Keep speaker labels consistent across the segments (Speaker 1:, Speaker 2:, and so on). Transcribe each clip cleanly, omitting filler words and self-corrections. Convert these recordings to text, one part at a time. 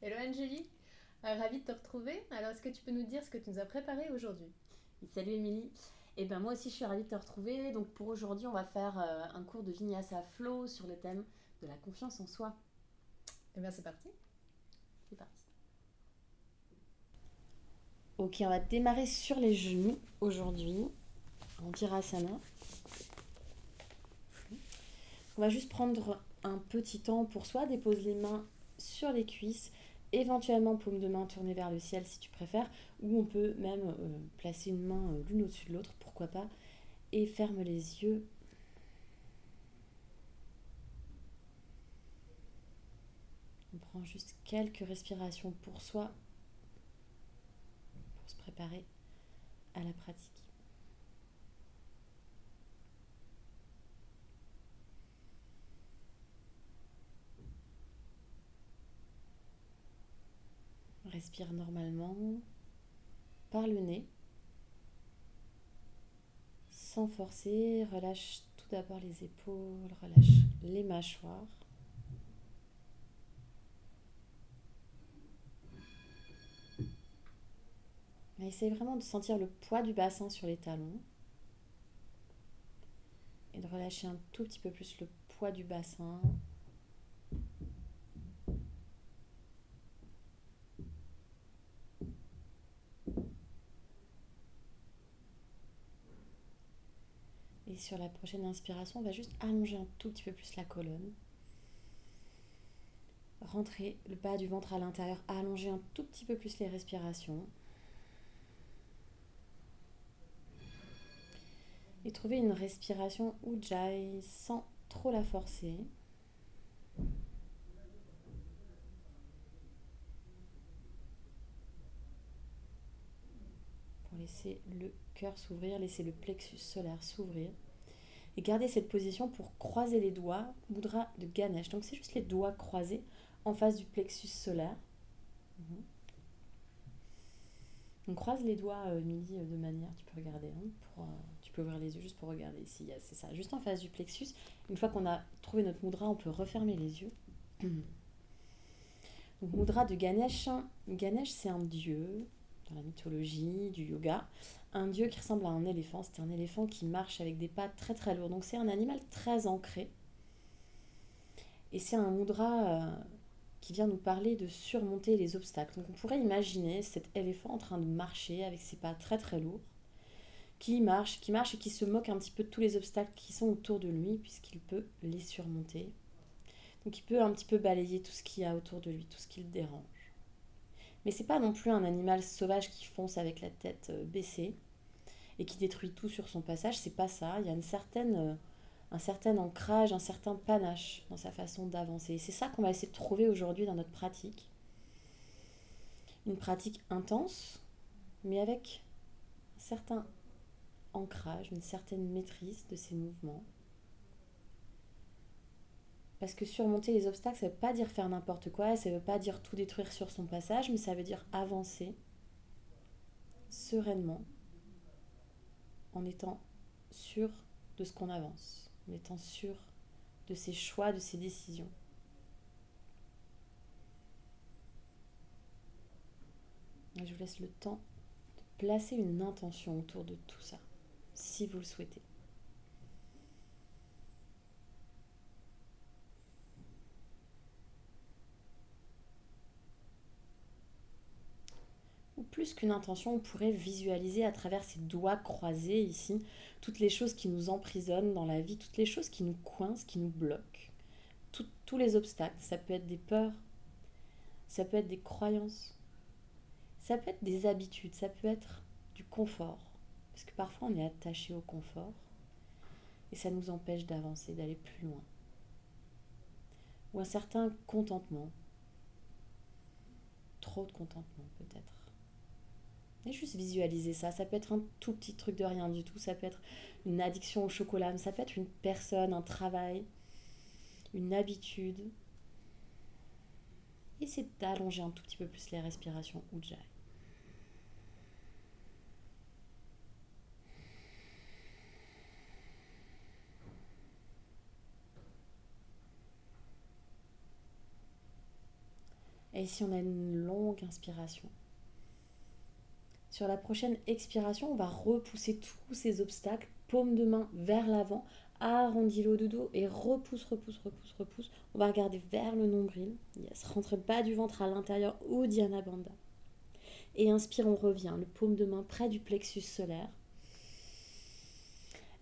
Speaker 1: Hello Angélie, ravie de te retrouver. Alors est-ce que tu peux nous dire ce que tu nous as préparé aujourd'hui?
Speaker 2: Salut Émilie. Et ben moi aussi je suis ravie de te retrouver. Donc pour aujourd'hui on va faire un cours de Vinyasa Flow sur le thème de la confiance en soi.
Speaker 1: Eh bien c'est parti.
Speaker 2: C'est parti. Ok, on va démarrer sur les genoux aujourd'hui en Virasana. On va juste prendre un petit temps pour soi, dépose les mains sur les cuisses, éventuellement paume de main tournée vers le ciel si tu préfères, ou on peut même placer une main l'une au-dessus de l'autre, pourquoi pas, et ferme les yeux. On prend juste quelques respirations pour soi pour se préparer à la pratique. Respire normalement par le nez, sans forcer. Relâche tout d'abord les épaules, relâche les mâchoires. Essaye vraiment de sentir le poids du bassin sur les talons et de relâcher un tout petit peu plus le poids du bassin. Et sur la prochaine inspiration, on va juste allonger un tout petit peu plus la colonne. Rentrer le bas du ventre à l'intérieur, allonger un tout petit peu plus les respirations. Et trouver une respiration Ujjayi sans trop la forcer. Pour laisser le cœur s'ouvrir, laisser le plexus solaire s'ouvrir. Et garder cette position pour croiser les doigts, mudra de Ganesh. Donc c'est juste les doigts croisés en face du plexus solaire. On croise les doigts, Émilie, de manière, tu peux regarder, hein, tu peux ouvrir les yeux juste pour regarder ici, c'est ça, juste en face du plexus. Une fois qu'on a trouvé notre mudra, on peut refermer les yeux. Donc mudra de Ganesh. Ganesh, c'est un dieu dans la mythologie du yoga, un dieu qui ressemble à un éléphant. C'est un éléphant qui marche avec des pas très très lourds. Donc c'est un animal très ancré. Et c'est un mudra qui vient nous parler de surmonter les obstacles. Donc on pourrait imaginer cet éléphant en train de marcher avec ses pas très très lourds, qui marche et qui se moque un petit peu de tous les obstacles qui sont autour de lui, puisqu'il peut les surmonter. Donc il peut un petit peu balayer tout ce qu'il y a autour de lui, tout ce qui le dérange. Mais c'est pas non plus un animal sauvage qui fonce avec la tête baissée et qui détruit tout sur son passage, c'est pas ça. Il y a un certain ancrage, un certain panache dans sa façon d'avancer. Et c'est ça qu'on va essayer de trouver aujourd'hui dans notre pratique. Une pratique intense, mais avec un certain ancrage, une certaine maîtrise de ses mouvements. Parce que surmonter les obstacles, ça ne veut pas dire faire n'importe quoi, ça ne veut pas dire tout détruire sur son passage, mais ça veut dire avancer sereinement en étant sûr de ce qu'on avance, en étant sûr de ses choix, de ses décisions. Et je vous laisse le temps de placer une intention autour de tout ça, si vous le souhaitez. Ou plus qu'une intention, on pourrait visualiser à travers ces doigts croisés ici toutes les choses qui nous emprisonnent dans la vie, toutes les choses qui nous coincent, qui nous bloquent, tous les obstacles. Ça peut être des peurs, ça peut être des croyances, ça peut être des habitudes, ça peut être du confort. Parce que parfois on est attaché au confort et ça nous empêche d'avancer, d'aller plus loin. Ou un certain contentement, trop de contentement peut-être. Et juste visualiser ça. Ça peut être un tout petit truc de rien du tout. Ça peut être une addiction au chocolat. Mais ça peut être une personne, un travail, une habitude. Essayez d'allonger un tout petit peu plus les respirations Ujjayi. Et ici, on a une longue inspiration. Sur la prochaine expiration, on va repousser tous ces obstacles, paume de main vers l'avant, arrondis le haut du dos et repousse, repousse, repousse, repousse. On va regarder vers le nombril. Yes, rentre bas du ventre à l'intérieur, Uddiyana Bandha. Et inspire, on revient, le paume de main près du plexus solaire.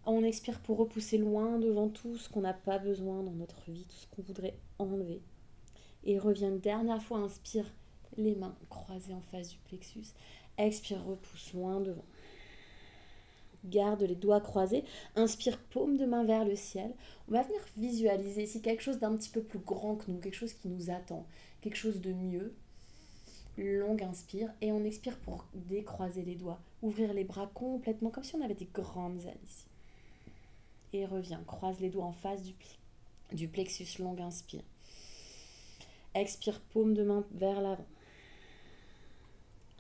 Speaker 2: On expire pour repousser loin devant tout ce qu'on n'a pas besoin dans notre vie, tout ce qu'on voudrait enlever. Et revient une dernière fois, inspire, les mains croisées en face du plexus. Expire, repousse loin devant. Garde les doigts croisés. Inspire, paume de main vers le ciel. On va venir visualiser ici quelque chose d'un petit peu plus grand que nous, quelque chose qui nous attend, quelque chose de mieux. Longue inspire et on expire pour décroiser les doigts, ouvrir les bras complètement comme si on avait des grandes ailes ici. Et reviens, croise les doigts en face du plexus, longue inspire. Expire, paume de main vers l'avant.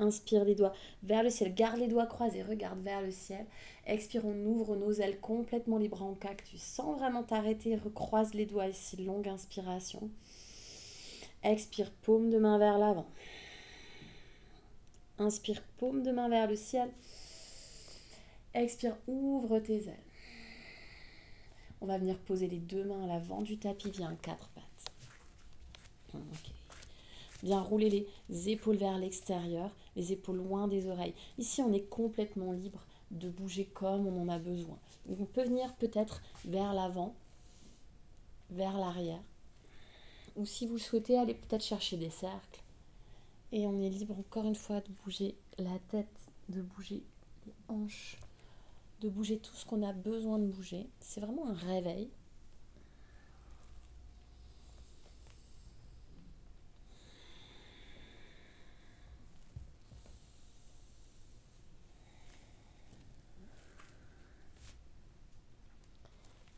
Speaker 2: Inspire les doigts vers le ciel, garde les doigts croisés, regarde vers le ciel. Expire, on ouvre nos ailes complètement, les bras en cactus, sans vraiment t'arrêter, recroise les doigts ici, longue inspiration. Expire, paume de main vers l'avant. Inspire, paume de main vers le ciel. Expire, ouvre tes ailes. On va venir poser les deux mains à l'avant du tapis, viens, quatre pattes. Ok. Bien rouler les épaules vers l'extérieur, les épaules loin des oreilles. Ici, on est complètement libre de bouger comme on en a besoin. Donc, on peut venir peut-être vers l'avant, vers l'arrière. Ou si vous souhaitez, aller peut-être chercher des cercles. Et on est libre encore une fois de bouger la tête, de bouger les hanches, de bouger tout ce qu'on a besoin de bouger. C'est vraiment un réveil.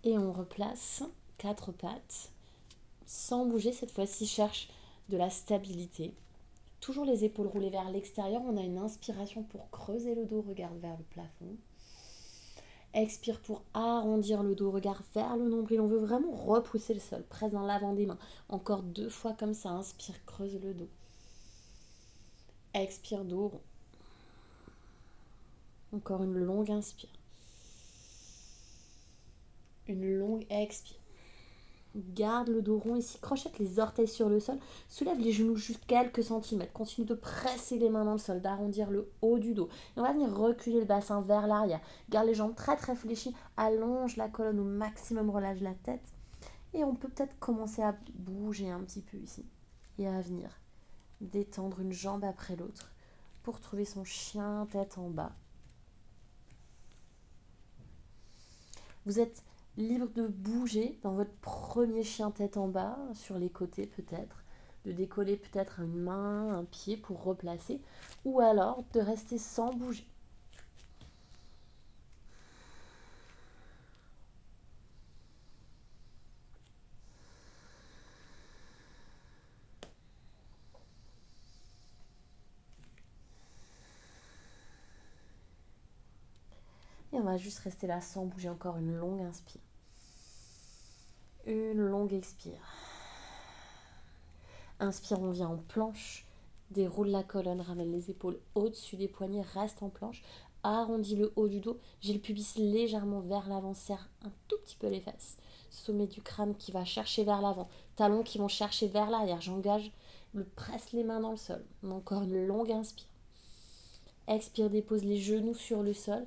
Speaker 2: Et on replace quatre pattes, sans bouger. Cette fois-ci, cherche de la stabilité. Toujours les épaules roulées vers l'extérieur. On a une inspiration pour creuser le dos, regarde vers le plafond. Expire pour arrondir le dos, regarde vers le nombril. On veut vraiment repousser le sol, presse dans l'avant des mains. Encore 2 fois comme ça, inspire, creuse le dos. Expire, dos rond. Encore une longue inspire. Une longue expire. Garde le dos rond ici, crochette les orteils sur le sol, soulève les genoux juste quelques centimètres, continue de presser les mains dans le sol, d'arrondir le haut du dos. Et on va venir reculer le bassin vers l'arrière, garde les jambes très très fléchies, allonge la colonne au maximum, relâche la tête. Et on peut peut-être commencer à bouger un petit peu ici et à venir détendre une jambe après l'autre pour trouver son chien tête en bas. Vous êtes libre de bouger dans votre premier chien tête en bas, sur les côtés peut-être, de décoller peut-être une main, un pied pour replacer, ou alors de rester sans bouger. Et on va juste rester là sans bouger, encore une longue inspire. Une longue expire. Inspire, on vient en planche. Déroule la colonne, ramène les épaules au-dessus des poignets, reste en planche. Arrondis le haut du dos. J'ai le pubis légèrement vers l'avant, serre un tout petit peu les fesses. Sommet du crâne qui va chercher vers l'avant. Talons qui vont chercher vers l'arrière. J'engage, presse les mains dans le sol. Encore une longue inspire. Expire, dépose les genoux sur le sol.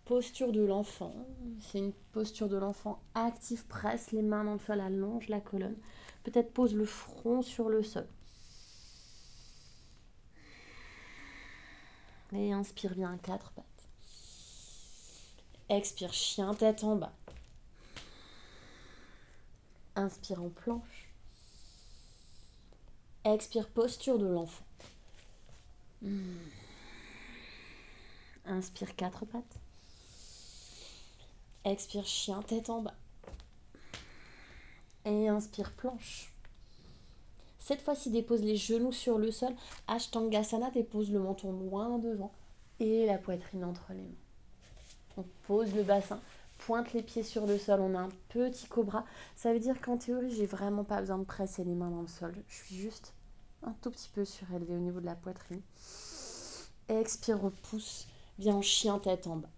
Speaker 2: Posture de l'enfant. C'est une posture de l'enfant active. Presse les mains dans le sol, allonge la colonne. Peut-être pose le front sur le sol. Et inspire bien, quatre pattes. Expire, chien tête en bas. Inspire en planche. Expire, posture de l'enfant. Inspire, quatre pattes. Expire, chien tête en bas. Et inspire, planche. Cette fois-ci, dépose les genoux sur le sol. Ashtangasana, dépose le menton loin devant et la poitrine entre les mains. On pose le bassin, pointe les pieds sur le sol. On a un petit cobra. Ça veut dire qu'en théorie, j'ai vraiment pas besoin de presser les mains dans le sol. Je suis juste Un tout petit peu surélevé au niveau de la poitrine. Expire, repousse. Viens en chien tête en bas.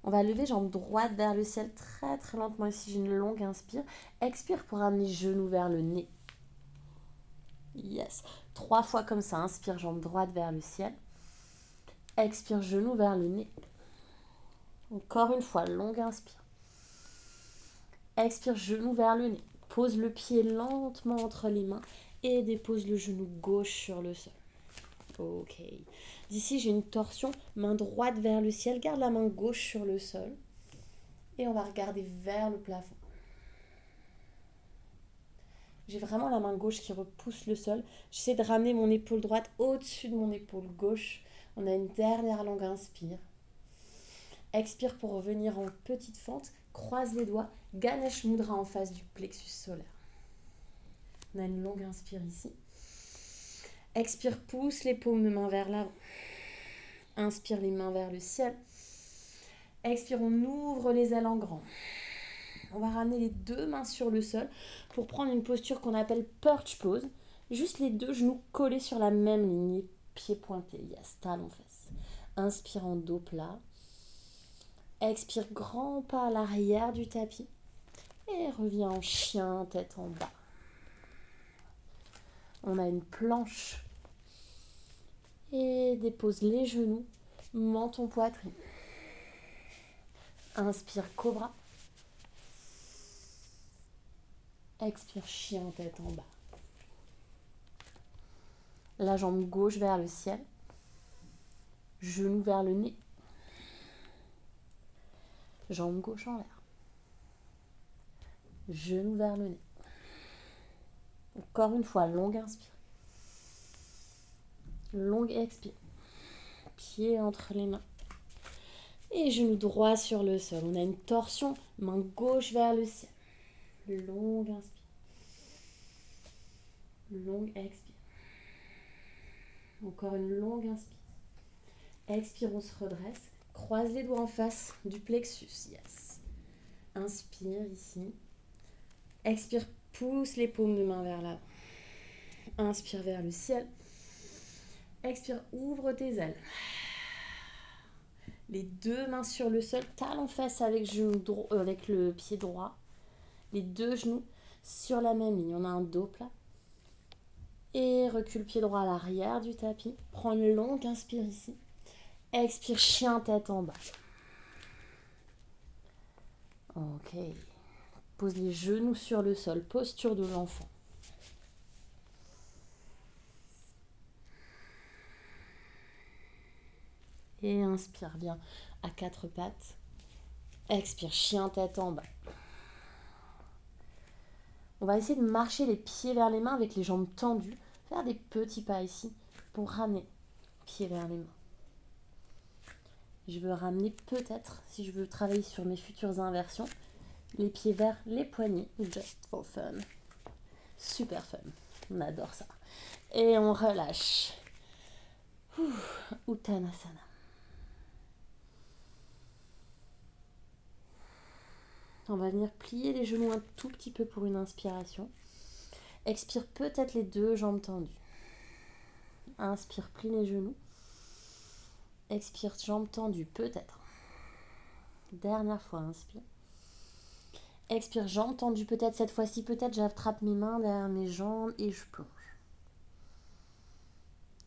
Speaker 2: On va lever jambe droite vers le ciel très très lentement. Ici, j'ai une longue inspire. Expire pour amener genou vers le nez. Yes. 3 fois comme ça. Inspire, jambe droite vers le ciel. Expire, genou vers le nez. Encore une fois, longue inspire. Expire, genou vers le nez. Pose le pied lentement entre les mains et dépose le genou gauche sur le sol. Ok. D'ici, j'ai une torsion, main droite vers le ciel. Garde la main gauche sur le sol. Et on va regarder vers le plafond. J'ai vraiment la main gauche qui repousse le sol. J'essaie de ramener mon épaule droite au-dessus de mon épaule gauche. On a une dernière longue inspire. Expire pour revenir en petite fente. Croise les doigts. Ganesh Mudra en face du plexus solaire. On a une longue inspire ici. Expire, pousse les paumes de main vers l'avant. Inspire les mains vers le ciel. Expire, on ouvre les ailes en grand. On va ramener les 2 mains sur le sol pour prendre une posture qu'on appelle perch pose. Juste les 2 genoux collés sur la même ligne, pieds pointés. Yes, talons fesses. Inspire en dos plat. Expire, grand pas à l'arrière du tapis. Et reviens en chien, tête en bas. On a une planche. Et dépose les genoux, menton poitrine. Inspire, cobra. Expire, chien, tête en bas. La jambe gauche vers le ciel. Genou vers le nez. Jambe gauche en l'air. Genou vers le nez. Encore une fois, longue inspire. Longue expire. Pied entre les mains. Et genou droit sur le sol. On a une torsion, main gauche vers le ciel. Longue inspire. Longue expire. Encore une longue inspire. Expire, on se redresse. Croise les doigts en face du plexus. Yes. Inspire ici. Expire, pousse les paumes de main vers l'avant. Inspire vers le ciel. Expire, ouvre tes ailes. Les 2 mains sur le sol, talons fesses avec le pied droit. Les 2 genoux sur la même ligne. On a un dos plat. Et recule pied droit à l'arrière du tapis. Prends une longue inspire ici. Expire, chien tête en bas. Ok. Pose les genoux sur le sol. Posture de l'enfant. Et inspire, viens à 4 pattes. Expire, chien tête en bas. On va essayer de marcher les pieds vers les mains avec les jambes tendues. Faire des petits pas ici pour ramener pieds vers les mains. Je veux ramener peut-être, si je veux travailler sur mes futures inversions, les pieds vers les poignets, just for fun. Super fun, on adore ça. Et on relâche. Uttanasana. On va venir plier les genoux un tout petit peu pour une inspiration. Expire peut-être les 2 jambes tendues. Inspire, plie les genoux. Expire, jambes tendues, peut-être. Dernière fois, inspire. Expire, jambes tendues, peut-être. Cette fois-ci, peut-être, j'attrape mes mains derrière mes jambes et je plonge.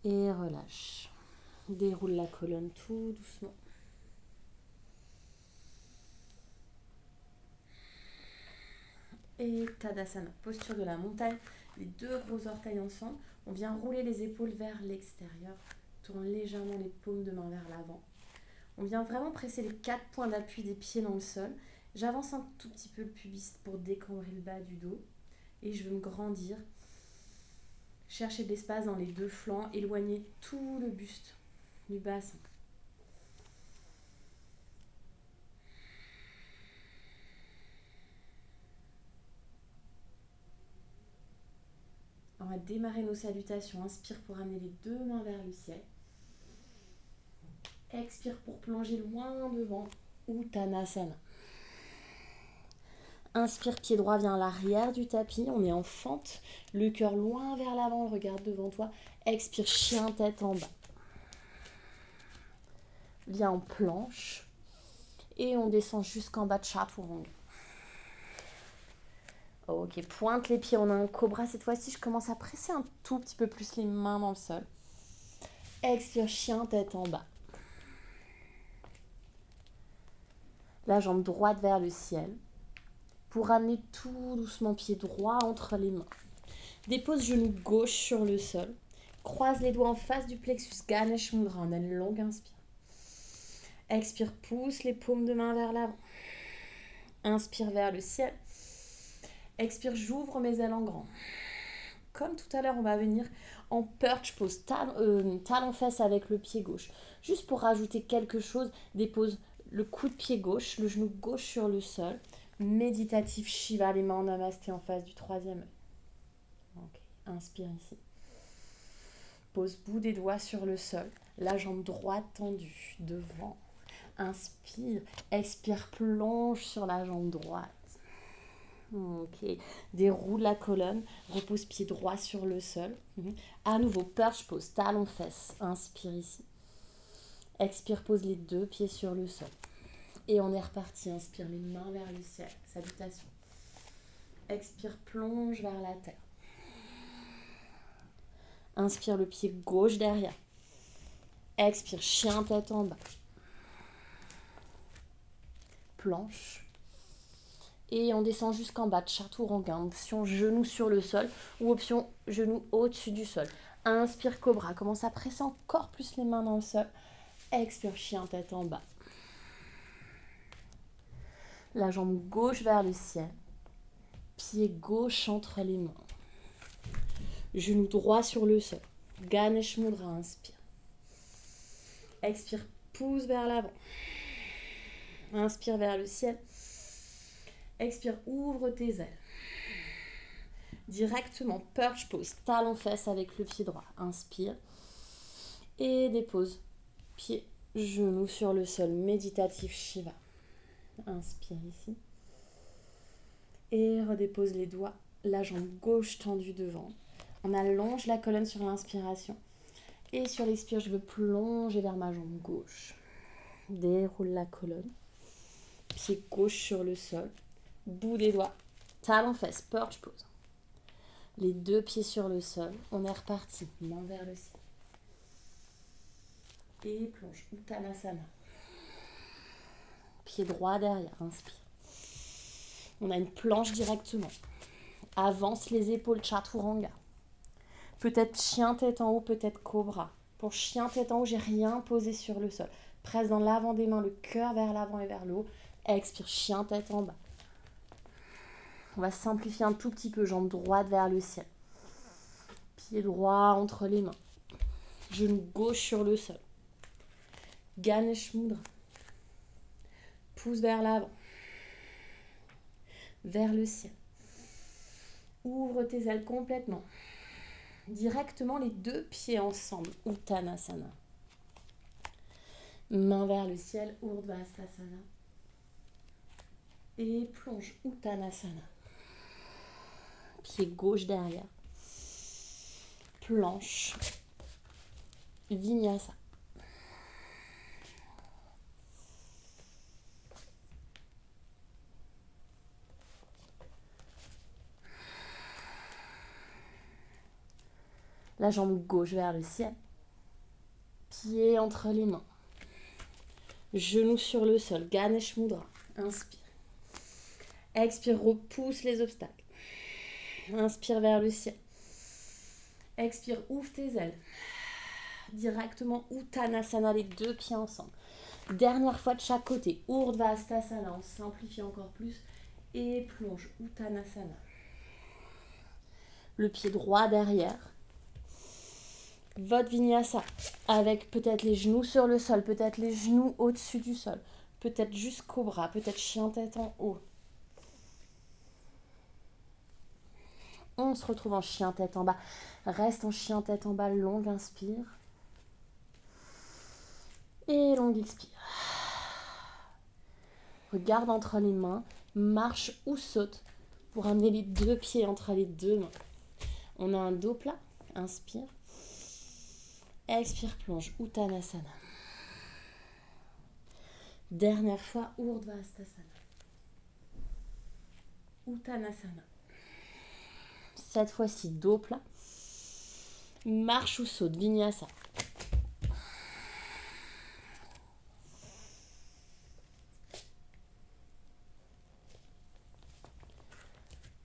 Speaker 2: Et relâche. Déroule la colonne tout doucement. Et Tadasana, posture de la montagne. Les 2 gros orteils ensemble. On vient rouler les épaules vers l'extérieur. Tourne légèrement les paumes de main vers l'avant. On vient vraiment presser les 4 points d'appui des pieds dans le sol. J'avance un tout petit peu le pubis pour décambrer le bas du dos. Et je veux me grandir. Chercher de l'espace dans les 2 flancs. Éloigner tout le buste du bassin. On va démarrer nos salutations. Inspire pour amener les 2 mains vers le ciel. Expire pour plonger loin devant. Uttanasana. Inspire, pied droit vient à l'arrière du tapis. On est en fente. Le cœur loin vers l'avant, regarde devant toi. Expire, chien, tête en bas. Viens en planche. Et on descend jusqu'en bas de chaturanga. Ok, pointe les pieds, on a un cobra. Cette fois-ci, je commence à presser un tout petit peu plus les mains dans le sol. Expire, chien, tête en bas. La jambe droite vers le ciel. Pour ramener tout doucement pied droit entre les mains. Dépose genou gauche sur le sol. Croise les doigts en face du plexus. Ganesh Mudra, on a une longue inspire. Expire, pousse les paumes de main vers l'avant. Inspire vers le ciel. Expire, j'ouvre mes ailes en grand. Comme tout à l'heure, on va venir en perch pose, talon-fesse avec le pied gauche. Juste pour rajouter quelque chose, dépose le coude pied gauche, le genou gauche sur le sol. Méditatif Shiva, les mains en namasté en face du troisième œil. Okay. Inspire ici. Pose bout des doigts sur le sol. La jambe droite tendue devant. Inspire. Expire, plonge sur la jambe droite. Ok. Déroule la colonne. Repose pied droit sur le sol. À nouveau, perch pose, talon fesse. Inspire ici. Expire, pose les deux pieds sur le sol. Et on est reparti. Inspire les mains vers le ciel. Salutation. Expire, plonge vers la terre. Inspire le pied gauche derrière. Expire, chien tête en bas. Planche. Et on descend jusqu'en bas de chaturanga. Option genou sur le sol ou option genou au-dessus du sol. Inspire, cobra. Commence à presser encore plus les mains dans le sol. Expire, chien tête en bas. La jambe gauche vers le ciel. Pied gauche entre les mains. Genou droit sur le sol. Ganesh Mudra, inspire. Expire, pousse vers l'avant. Inspire vers le ciel. Expire, ouvre tes ailes. Directement, perch pose, talon fesse avec le pied droit. Inspire. Et dépose. Pied, genou sur le sol. Méditatif Shiva. Inspire ici. Et redépose les doigts. La jambe gauche tendue devant. On allonge la colonne sur l'inspiration. Et sur l'expire, je veux plonger vers ma jambe gauche. Déroule la colonne. Pied gauche sur le sol. Bout des doigts. Talon fesse, perch pose. Les deux pieds sur le sol. On est reparti. Main vers le ciel. Et plonge. Uttanasana. Pied droit derrière. Inspire. On a une planche directement. Avance les épaules, chaturanga. Peut-être chien tête en haut, peut-être cobra. Pour chien tête en haut, j'ai rien posé sur le sol. Presse dans l'avant des mains, le cœur vers l'avant et vers le haut. Expire, chien tête en bas. On va simplifier un tout petit peu, jambe droite vers le ciel. Pied droit entre les mains. Genou gauche sur le sol. Ganesh Mudra. Pousse vers l'avant. Vers le ciel. Ouvre tes ailes complètement. Directement les deux pieds ensemble. Uttanasana. Main vers le ciel. Urdhvastasana. Et plonge. Uttanasana. Pied gauche derrière. Planche. Vinyasa. La jambe gauche vers le ciel. Pied entre les mains. Genou sur le sol. Ganesh Mudra. Inspire. Expire, repousse les obstacles. Inspire vers le ciel. Expire, ouvre tes ailes. Directement Uttanasana, les deux pieds ensemble. Dernière fois de chaque côté. Urdhvastasana, on simplifie encore plus. Et plonge. Uttanasana. Le pied droit derrière. Votre vinyasa. Avec peut-être les genoux sur le sol. Peut-être les genoux au-dessus du sol. Peut-être juste cobra. Peut-être chien tête en haut. On se retrouve en chien tête en bas. Reste en chien tête en bas. Longue inspire. Et longue expire. Regarde entre les mains. Marche ou saute pour amener les deux pieds entre les deux mains. On a un dos plat. Inspire. Expire, plonge. Uttanasana. Dernière fois, Urdhvastasana. Uttanasana. Cette fois-ci, dos plat. Marche ou saute, Vinyasa.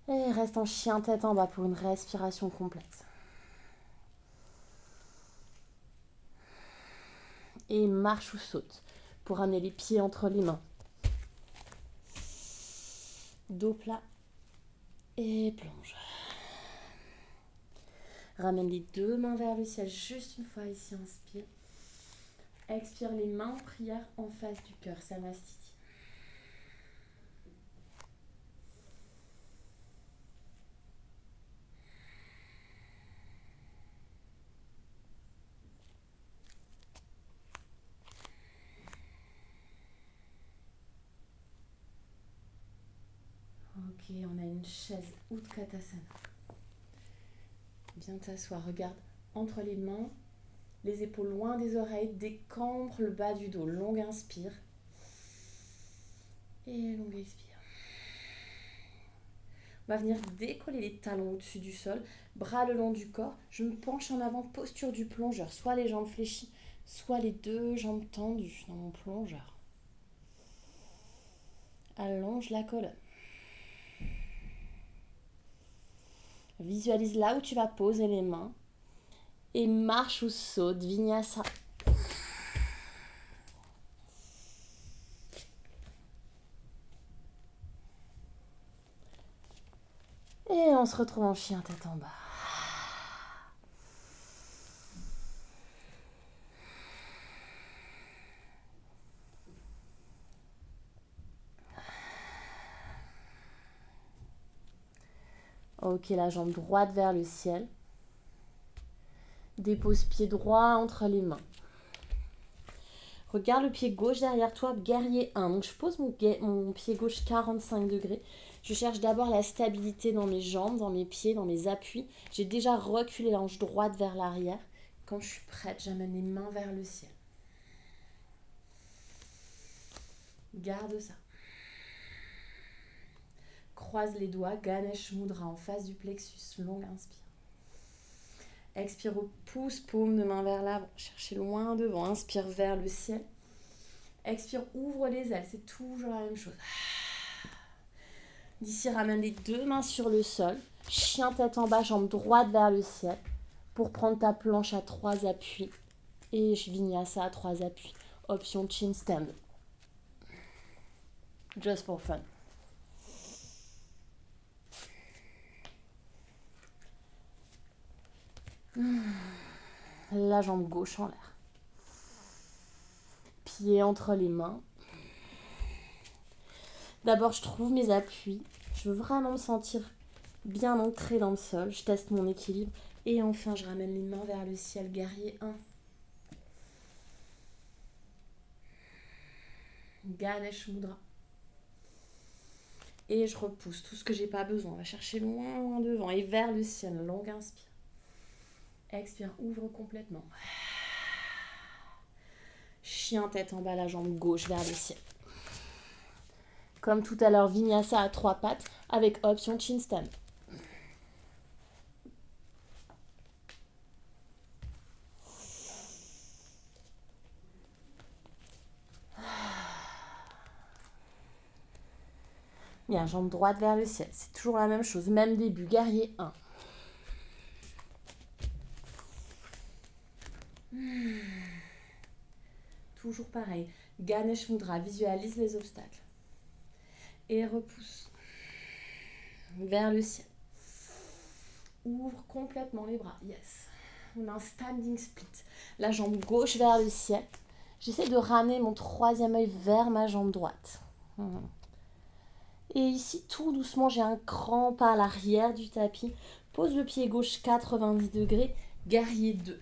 Speaker 2: Et reste en chien tête en bas pour une respiration complète. Et marche ou saute pour amener les pieds entre les mains. Dos plat et plonge. Ramène les deux mains vers le ciel juste une fois ici, inspire. Expire les mains en prière en face du cœur, Samastiti. Ok, on a une chaise Utkatasana. Viens t'asseoir, regarde entre les mains, les épaules loin des oreilles, décambre le bas du dos, longue inspire et longue expire. On va venir décoller les talons au-dessus du sol, bras le long du corps, je me penche en avant, posture du plongeur, soit les jambes fléchies, soit les deux jambes tendues dans mon plongeur. Allonge la colonne. Visualise là où tu vas poser les mains et marche ou saute, Vinyasa. Et on se retrouve en chien tête en bas. Ok, la jambe droite vers le ciel. Dépose pied droit entre les mains. Regarde le pied gauche derrière toi, guerrier 1. Donc je pose mon pied gauche 45 degrés. Je cherche d'abord la stabilité dans mes jambes, dans mes pieds, dans mes appuis. J'ai déjà reculé l'hanche droite vers l'arrière. Quand je suis prête, j'amène les mains vers le ciel. Garde ça. Croise les doigts, Ganesh Mudra en face du plexus. Longue inspire. Expire au pouce, paume de main vers l'avant. Cherchez loin devant. Inspire vers le ciel. Expire, ouvre les ailes. C'est toujours la même chose. D'ici, ramène les deux mains sur le sol. Chien tête en bas, jambe droite vers le ciel. Pour prendre ta planche à 3 appuis. Et Vinyasa à 3 appuis. Option chin stand. Just for fun. La jambe gauche en l'air. Pied entre les mains. D'abord, je trouve mes appuis. Je veux vraiment me sentir bien ancrée dans le sol. Je teste mon équilibre. Et enfin, je ramène les mains vers le ciel. Guerrier 1. Ganesh Mudra. Et je repousse tout ce que j'ai pas besoin. On va chercher loin, loin devant. Et vers le ciel. Longue inspire. Expire, ouvre complètement. Chien tête en bas, la jambe gauche vers le ciel. Comme tout à l'heure, Vinyasa à 3 pattes avec option chin stand. Bien, jambe droite vers le ciel. C'est toujours la même chose. Même début. Guerrier 1. Toujours pareil. Ganesh Mudra. Visualise les obstacles. Et repousse. Vers le ciel. Ouvre complètement les bras. Yes. On a un standing split. La jambe gauche vers le ciel. J'essaie de ramener mon troisième œil vers ma jambe droite. Et ici, tout doucement, j'ai un grand pas à l'arrière du tapis. Pose le pied gauche 90 degrés. Guerrier 2.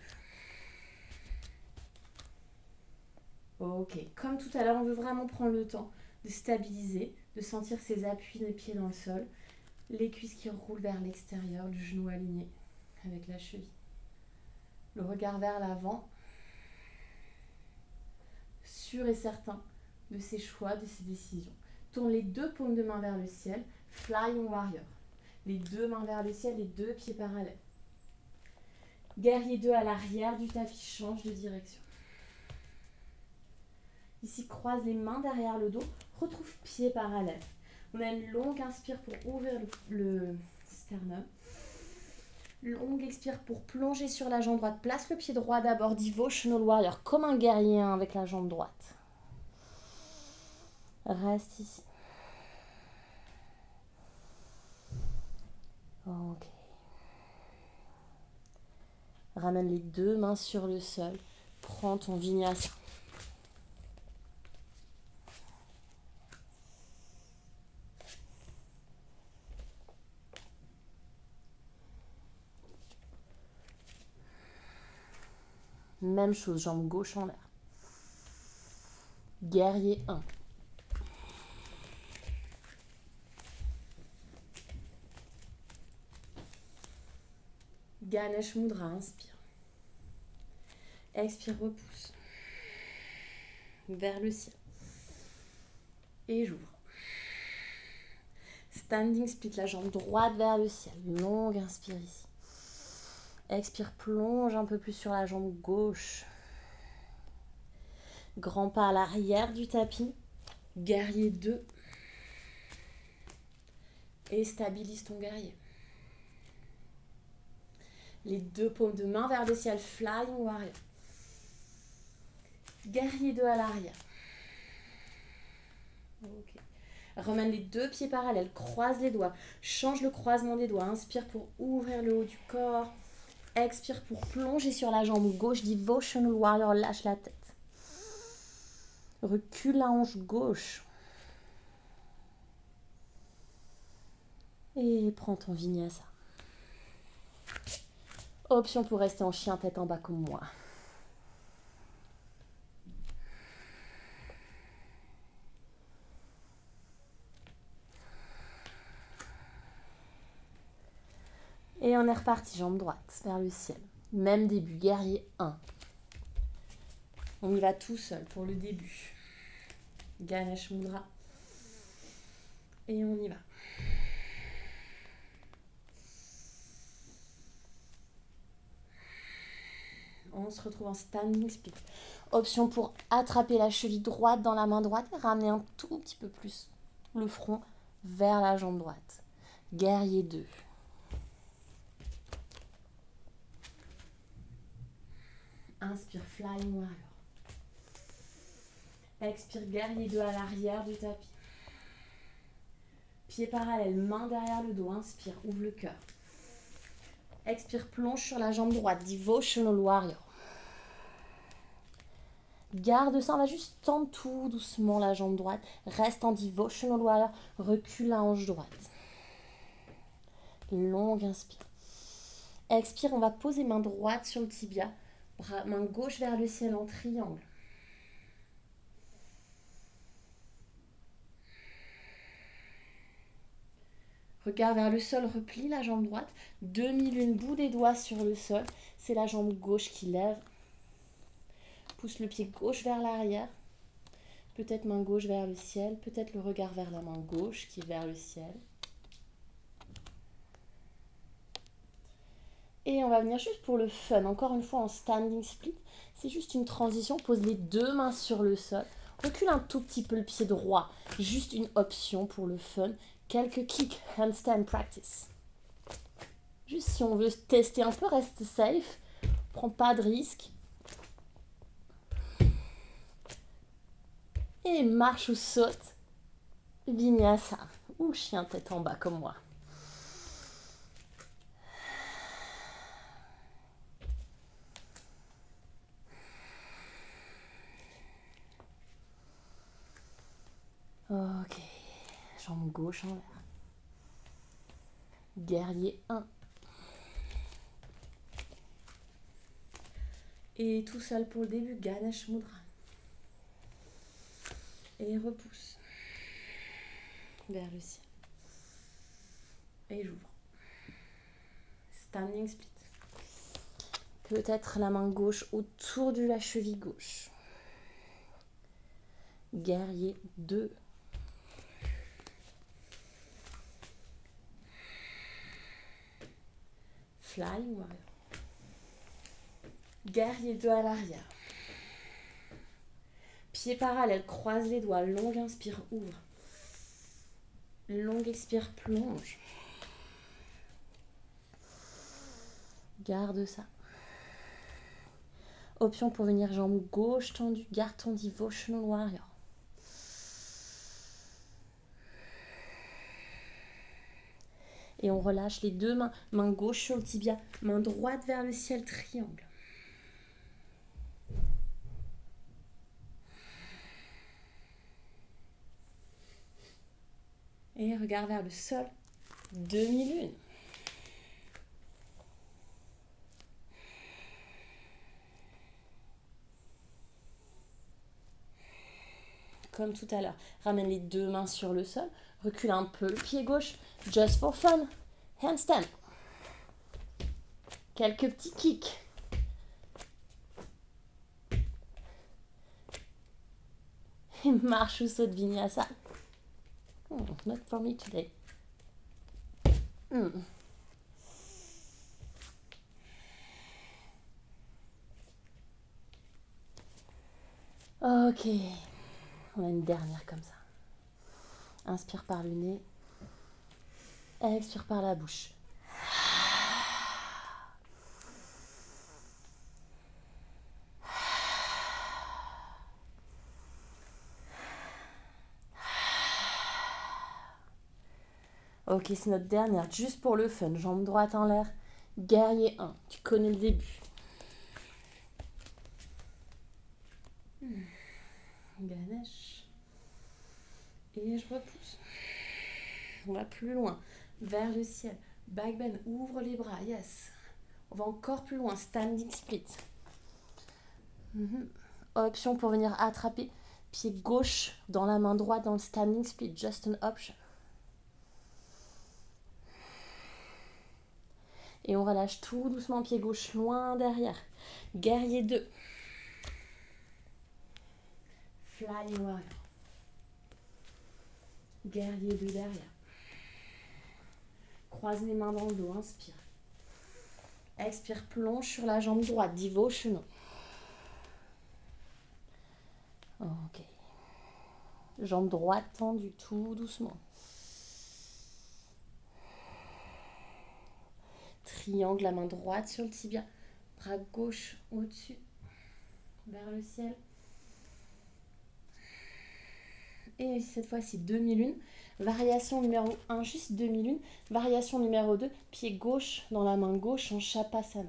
Speaker 2: Ok, comme tout à l'heure, on veut vraiment prendre le temps de stabiliser. de sentir ses appuis des pieds dans le sol, les cuisses qui roulent vers l'extérieur, le genou aligné avec la cheville. Le regard vers l'avant, sûr et certain de ses choix, de ses décisions. Tourne les 2 paumes de main vers le ciel, Flying Warrior. Les 2 mains vers le ciel, les 2 pieds parallèles. Guerrier 2 à l'arrière du tapis, change de direction. Ici, croise les mains derrière le dos, retrouve pieds parallèles. On a une longue inspire pour ouvrir le sternum. Longue expire pour plonger sur la jambe droite. Place le pied droit d'abord, Devotional Warrior, comme un guerrier avec la jambe droite. Reste ici. Ok. Ramène les 2 mains sur le sol. Prends ton vinyasa. Même chose, jambe gauche en l'air. Guerrier 1. Ganesh Mudra, inspire. Expire, repousse. Vers le ciel. Et j'ouvre. Standing split, la jambe droite vers le ciel. Longue inspire ici. Expire, plonge un peu plus sur la jambe gauche. Grand pas à l'arrière du tapis. Guerrier 2. Et stabilise ton guerrier. Les 2 paumes de main vers le ciel. Flying Warrior. Guerrier 2 à l'arrière. Ok. Remène les 2 pieds parallèles. Croise les doigts. Change le croisement des doigts. Inspire pour ouvrir le haut du corps. Expire pour plonger sur la jambe gauche. Devotional Warrior. Lâche la tête. Recule la hanche gauche. Et prends ton vinyasa. Option pour rester en chien tête en bas comme moi. Et on est reparti, jambe droite vers le ciel. Même début, guerrier 1. On y va tout seul pour le début. Ganesh Mudra. Et on y va. On se retrouve en standing split. Option pour attraper la cheville droite dans la main droite et ramener un tout petit peu plus le front vers la jambe droite. Guerrier 2. Inspire, Flying Warrior. Expire, guerrier 2 à l'arrière du tapis. Pieds parallèles, main derrière le dos. Inspire, ouvre le cœur. Expire, plonge sur la jambe droite. Devotional Warrior. Garde ça, on va juste tendre tout doucement la jambe droite. Reste en Devotional Warrior. Recule la hanche droite. Longue inspire. Expire, on va poser main droite sur le tibia. Main gauche vers le ciel en triangle. Regard vers le sol, replie la jambe droite. Demi-lune, bout des doigts sur le sol. C'est la jambe gauche qui lève. Pousse le pied gauche vers l'arrière. Peut-être main gauche vers le ciel. Peut-être le regard vers la main gauche qui est vers le ciel. Et on va venir juste pour le fun. Encore une fois en standing split. C'est juste une transition. Pose les 2 mains sur le sol. Recule un tout petit peu le pied droit. Juste une option pour le fun. Quelques kicks, handstand practice. Juste si on veut tester un peu, reste safe. Prends pas de risque. Et marche ou saute. Vinyasa. Ou chien tête en bas comme moi. Ok. Jambe gauche en l'air. Guerrier 1. Et tout seul pour le début, Ganesh Mudra. Et repousse. vers le ciel. Et j'ouvre. Standing split. Peut-être la main gauche autour de la cheville gauche. Guerrier 2. Flying warrior. Guerrier 2 à l'arrière. Pieds parallèles, croise les doigts, longue inspire, ouvre. Longue expire, plonge. Garde ça. Option pour venir jambe gauche tendue, garde ton devotional warrior. Et on relâche les deux mains, main gauche sur le tibia, main droite vers le ciel, triangle. Et regard vers le sol, demi-lune. Comme tout à l'heure, ramène les deux mains sur le sol, recule un peu le pied gauche, just for fun, handstand. Quelques petits kicks. Et marche ou saute vinyasa. Not for me today. Ok. On a une dernière comme ça. Inspire par le nez. Expire par la bouche. Ok, c'est notre dernière, juste pour le fun. Jambe droite en l'air. Guerrier 1. Tu connais le début. Ganesh. Et je repousse. On va plus loin. Vers le ciel. Back bend. Ouvre les bras. Yes. On va encore plus loin. Standing split. Option pour venir attraper. Pied gauche dans la main droite dans le standing split. Just an option. Et on relâche tout doucement, pied gauche loin derrière. Guerrier 2. Flying warrior. Guerrier 2 derrière. Croise les mains dans le dos, inspire. Expire, plonge sur la jambe droite, devotional. Ok. Jambe droite tendue, tout doucement. Triangle, la main droite sur le tibia. Bras gauche au-dessus, vers le ciel. Et cette fois-ci, demi-lune. Variation numéro 1, juste demi-lune. Variation numéro 2, pied gauche dans la main gauche en Shavasana.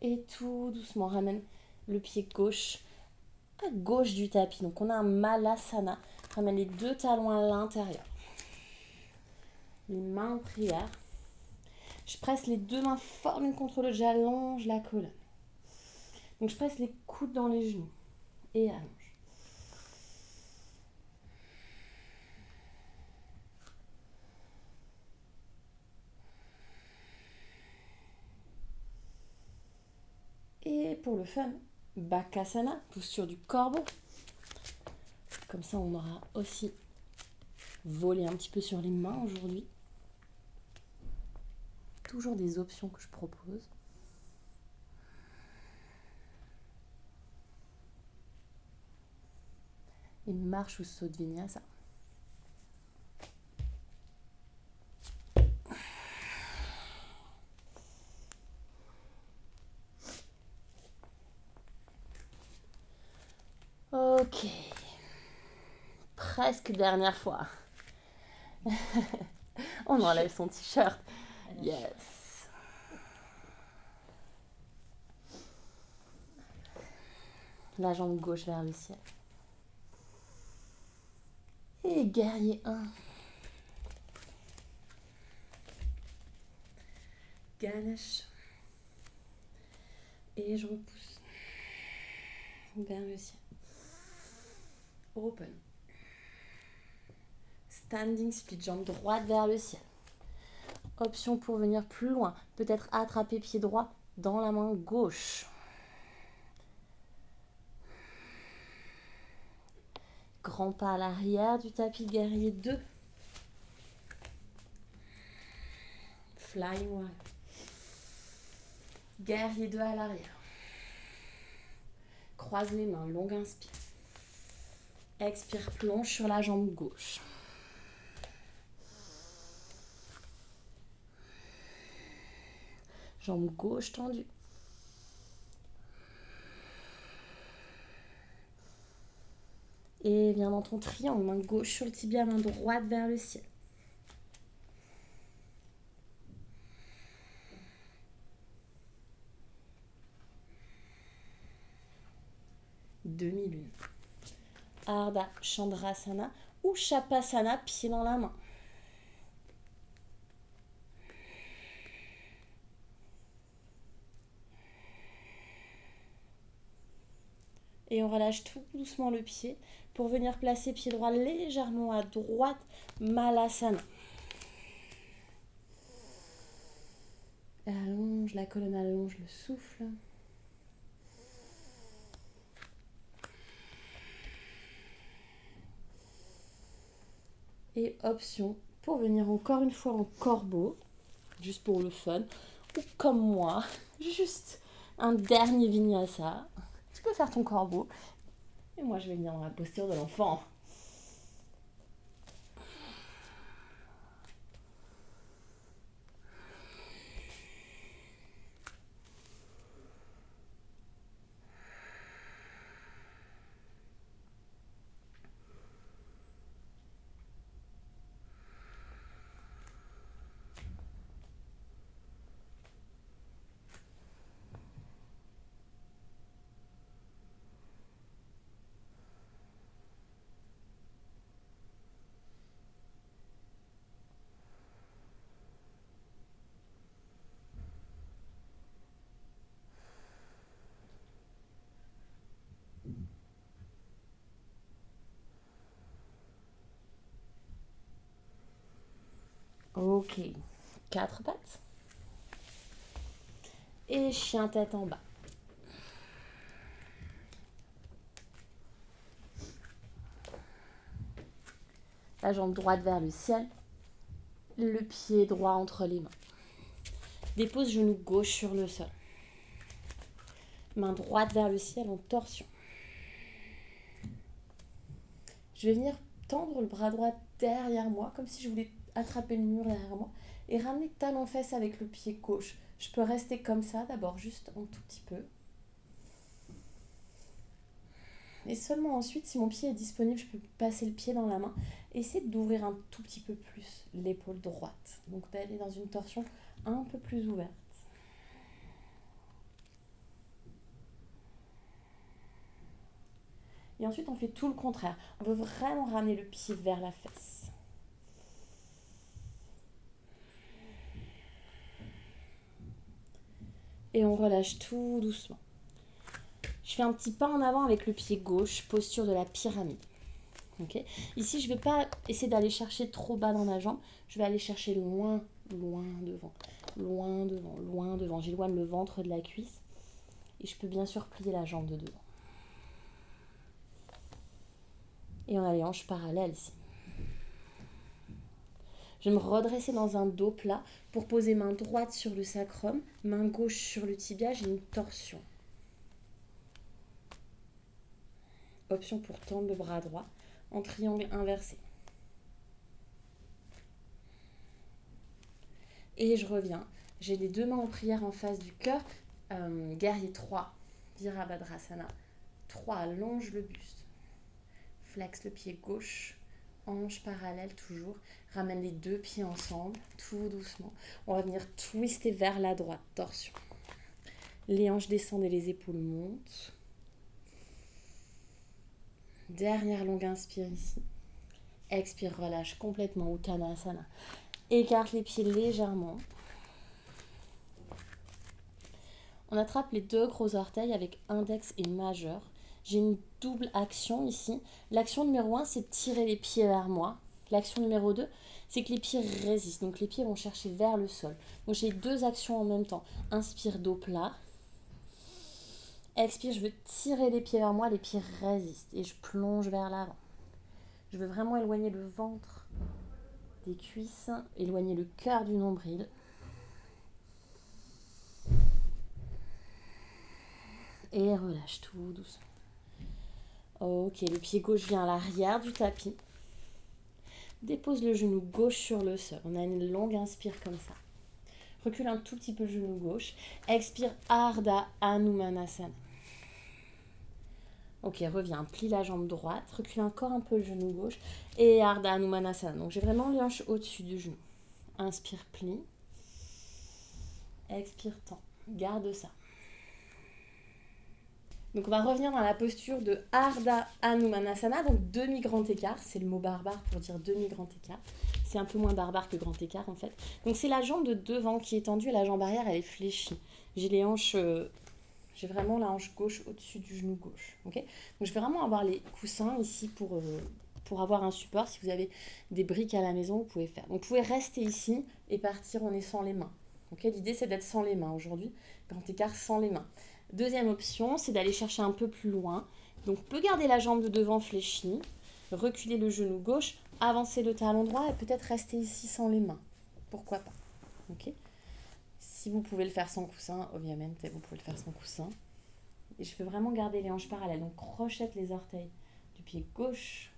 Speaker 2: Et tout doucement, ramène le pied gauche à gauche du tapis. Donc on a un Malasana. Ramène les deux talons à l'intérieur. Les mains en prière. Je presse les deux mains fort l'une contre l'autre. J'allonge la colonne. Donc je presse les coudes dans les genoux. Et allonge. Et pour le fun, Bakasana, posture du corbeau. Comme ça, on aura aussi volé un petit peu sur les mains aujourd'hui. Toujours des options que je propose. Et marche ou saute vinyasa. Ok. Presque dernière fois. On enlève son t-shirt. Yes. La jambe gauche vers le ciel. Et guerrier 1. Ganesh. Et je repousse vers le ciel. Open. Standing split, jambe droite vers le ciel. Option pour venir plus loin. Peut-être attraper pied droit dans la main gauche. Grand pas à l'arrière du tapis guerrier 2. Flying Warrior. Guerrier 2 à l'arrière. Croise les mains, longue inspire. Expire, plonge sur la jambe gauche. Jambe gauche tendue. Et viens dans ton triangle, main gauche sur le tibia, main droite vers le ciel. Demi-lune. Ardha Chandrasana ou Chapasana, pied dans la main. Et on relâche tout doucement le pied pour venir placer pied droit légèrement à droite, Malasana. Allonge la colonne, allonge le souffle. Et option pour venir encore une fois en corbeau, juste pour le fun, ou comme moi, juste un dernier vinyasa. Tu peux faire ton corbeau. Et moi, je vais venir dans la posture de l'enfant. Ok, 4 pattes. Et chien tête en bas. La jambe droite vers le ciel. Le pied droit entre les mains. Dépose genou gauche sur le sol. Main droite vers le ciel en torsion. Je vais venir tendre le bras droit derrière moi, comme si je voulais attraper le mur derrière moi, et ramener talon-fesse avec le pied gauche. Je peux rester comme ça, d'abord juste un tout petit peu. Et seulement ensuite, si mon pied est disponible, je peux passer le pied dans la main et essayer d'ouvrir un tout petit peu plus l'épaule droite. Donc d'aller dans une torsion un peu plus ouverte. Et ensuite, on fait tout le contraire. On veut vraiment ramener le pied vers la fesse. Et on relâche tout doucement. Je fais un petit pas en avant avec le pied gauche, posture de la pyramide. Okay. Ici, je ne vais pas essayer d'aller chercher trop bas dans ma jambe. Je vais aller chercher loin, loin devant. Loin devant, loin devant. J'éloigne le ventre de la cuisse. Et je peux bien sûr plier la jambe de devant. Et on a les hanches parallèles ici. Je vais me redresser dans un dos plat pour poser main droite sur le sacrum, main gauche sur le tibia, j'ai une torsion. Option pour tendre le bras droit en triangle inversé. Et je reviens. J'ai les deux mains en prière en face du cœur. Guerrier 3, Virabhadrasana. 3, allonge le buste. Flex le pied gauche. Hanche parallèle toujours. Ramène les deux pieds ensemble, tout doucement. On va venir twister vers la droite, torsion. Les hanches descendent et les épaules montent. Dernière longue inspire ici. Expire, relâche complètement, Uttanasana. Écarte les pieds légèrement. On attrape les 2 gros orteils avec index et majeur. J'ai une double action ici. L'action numéro 1, c'est de tirer les pieds vers moi. L'action numéro 2, c'est que les pieds résistent. Donc les pieds vont chercher vers le sol. Donc j'ai 2 actions en même temps. Inspire, dos plat. Expire, je veux tirer les pieds vers moi. Les pieds résistent. Et je plonge vers l'avant. Je veux vraiment éloigner le ventre des cuisses. Éloigner le cœur du nombril. Et relâche tout doucement. Ok, le pied gauche vient à l'arrière du tapis. Dépose le genou gauche sur le sol. On a une longue inspire comme ça. Recule un tout petit peu le genou gauche. Expire, Ardha Hanumanasana. Ok, reviens, plie la jambe droite. Recule encore un peu le genou gauche. Et Ardha Hanumanasana. Donc j'ai vraiment les hanches au-dessus du genou. Inspire, plie. Expire, tend. Garde ça. Donc on va revenir dans la posture de Ardha Hanumanasana, donc demi-grand écart, c'est le mot barbare pour dire demi-grand écart. C'est un peu moins barbare que grand écart en fait. Donc c'est la jambe de devant qui est tendue et la jambe arrière elle est fléchie. J'ai les hanches, j'ai vraiment la hanche gauche au-dessus du genou gauche. Okay, donc je vais vraiment avoir les coussins ici pour avoir un support. Si vous avez des briques à la maison, vous pouvez faire. Donc vous pouvez rester ici et partir en sans les mains. Okay, l'idée c'est d'être sans les mains aujourd'hui, grand écart sans les mains. Deuxième option, c'est d'aller chercher un peu plus loin. Donc, peut garder la jambe de devant fléchie, reculer le genou gauche, avancer le talon droit et peut-être rester ici sans les mains. Pourquoi pas. Okay, si vous pouvez le faire sans coussin, obviamente, vous pouvez le faire sans coussin. Et je veux vraiment garder les hanches parallèles. Donc, crochette les orteils du pied gauche.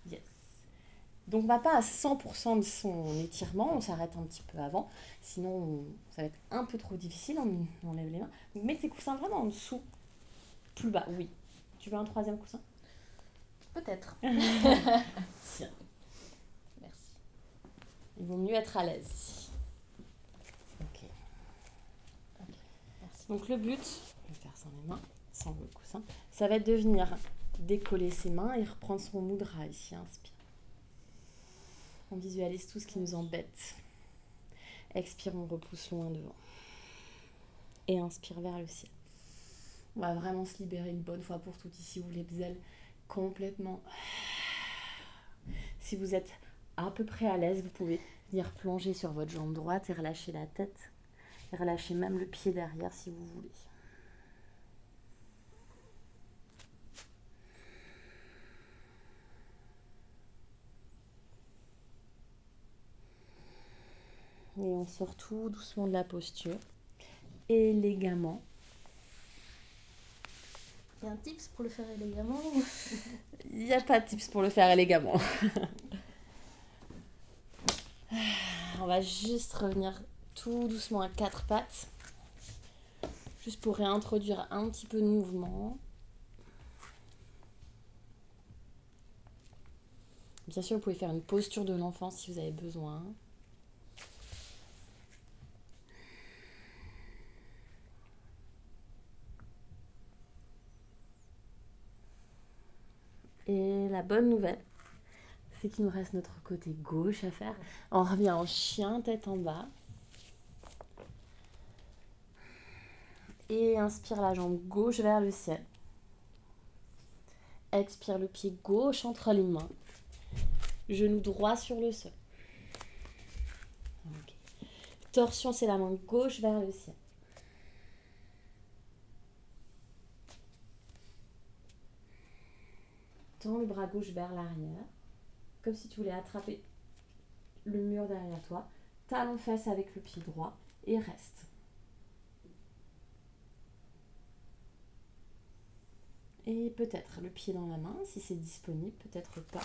Speaker 2: Yes. Donc, on ne va pas à 100% de son étirement, on s'arrête un petit peu avant. Sinon, ça va être un peu trop difficile, on enlève les mains. Donc, mets tes coussins vraiment en dessous, plus bas, oui. Tu veux un 3e coussin?
Speaker 1: Peut-être.
Speaker 2: Tiens.
Speaker 1: Merci.
Speaker 2: Il vaut mieux être à l'aise ici. Ok.
Speaker 1: Merci.
Speaker 2: Donc, le but, je vais faire sans les mains, sans le coussin, ça va être de venir décoller ses mains et reprendre son mudra ici. Inspire. On visualise tout ce qui nous embête. Expire, on repousse loin devant. Et inspire vers le ciel. On va vraiment se libérer une bonne fois pour toutes. Ici, vous les ailes complètement. Si vous êtes à peu près à l'aise, vous pouvez venir plonger sur votre jambe droite et relâcher la tête. Et relâcher même le pied derrière si vous voulez. Et on sort tout doucement de la posture. Élégamment.
Speaker 1: Il y a un tips pour le faire élégamment?
Speaker 2: Il n'y a pas de tips pour le faire élégamment. On va juste revenir tout doucement à 4 pattes. Juste pour réintroduire un petit peu de mouvement. Bien sûr, vous pouvez faire une posture de l'enfant si vous avez besoin. Et la bonne nouvelle, c'est qu'il nous reste notre côté gauche à faire. On revient en chien, tête en bas. Et inspire la jambe gauche vers le ciel. Expire le pied gauche entre les mains. Genou droit sur le sol. Okay. Torsion, c'est la main gauche vers le ciel. Tends le bras gauche vers l'arrière, comme si tu voulais attraper le mur derrière toi. Talon fesse avec le pied droit et reste. Et peut-être le pied dans la main, si c'est disponible, peut-être pas.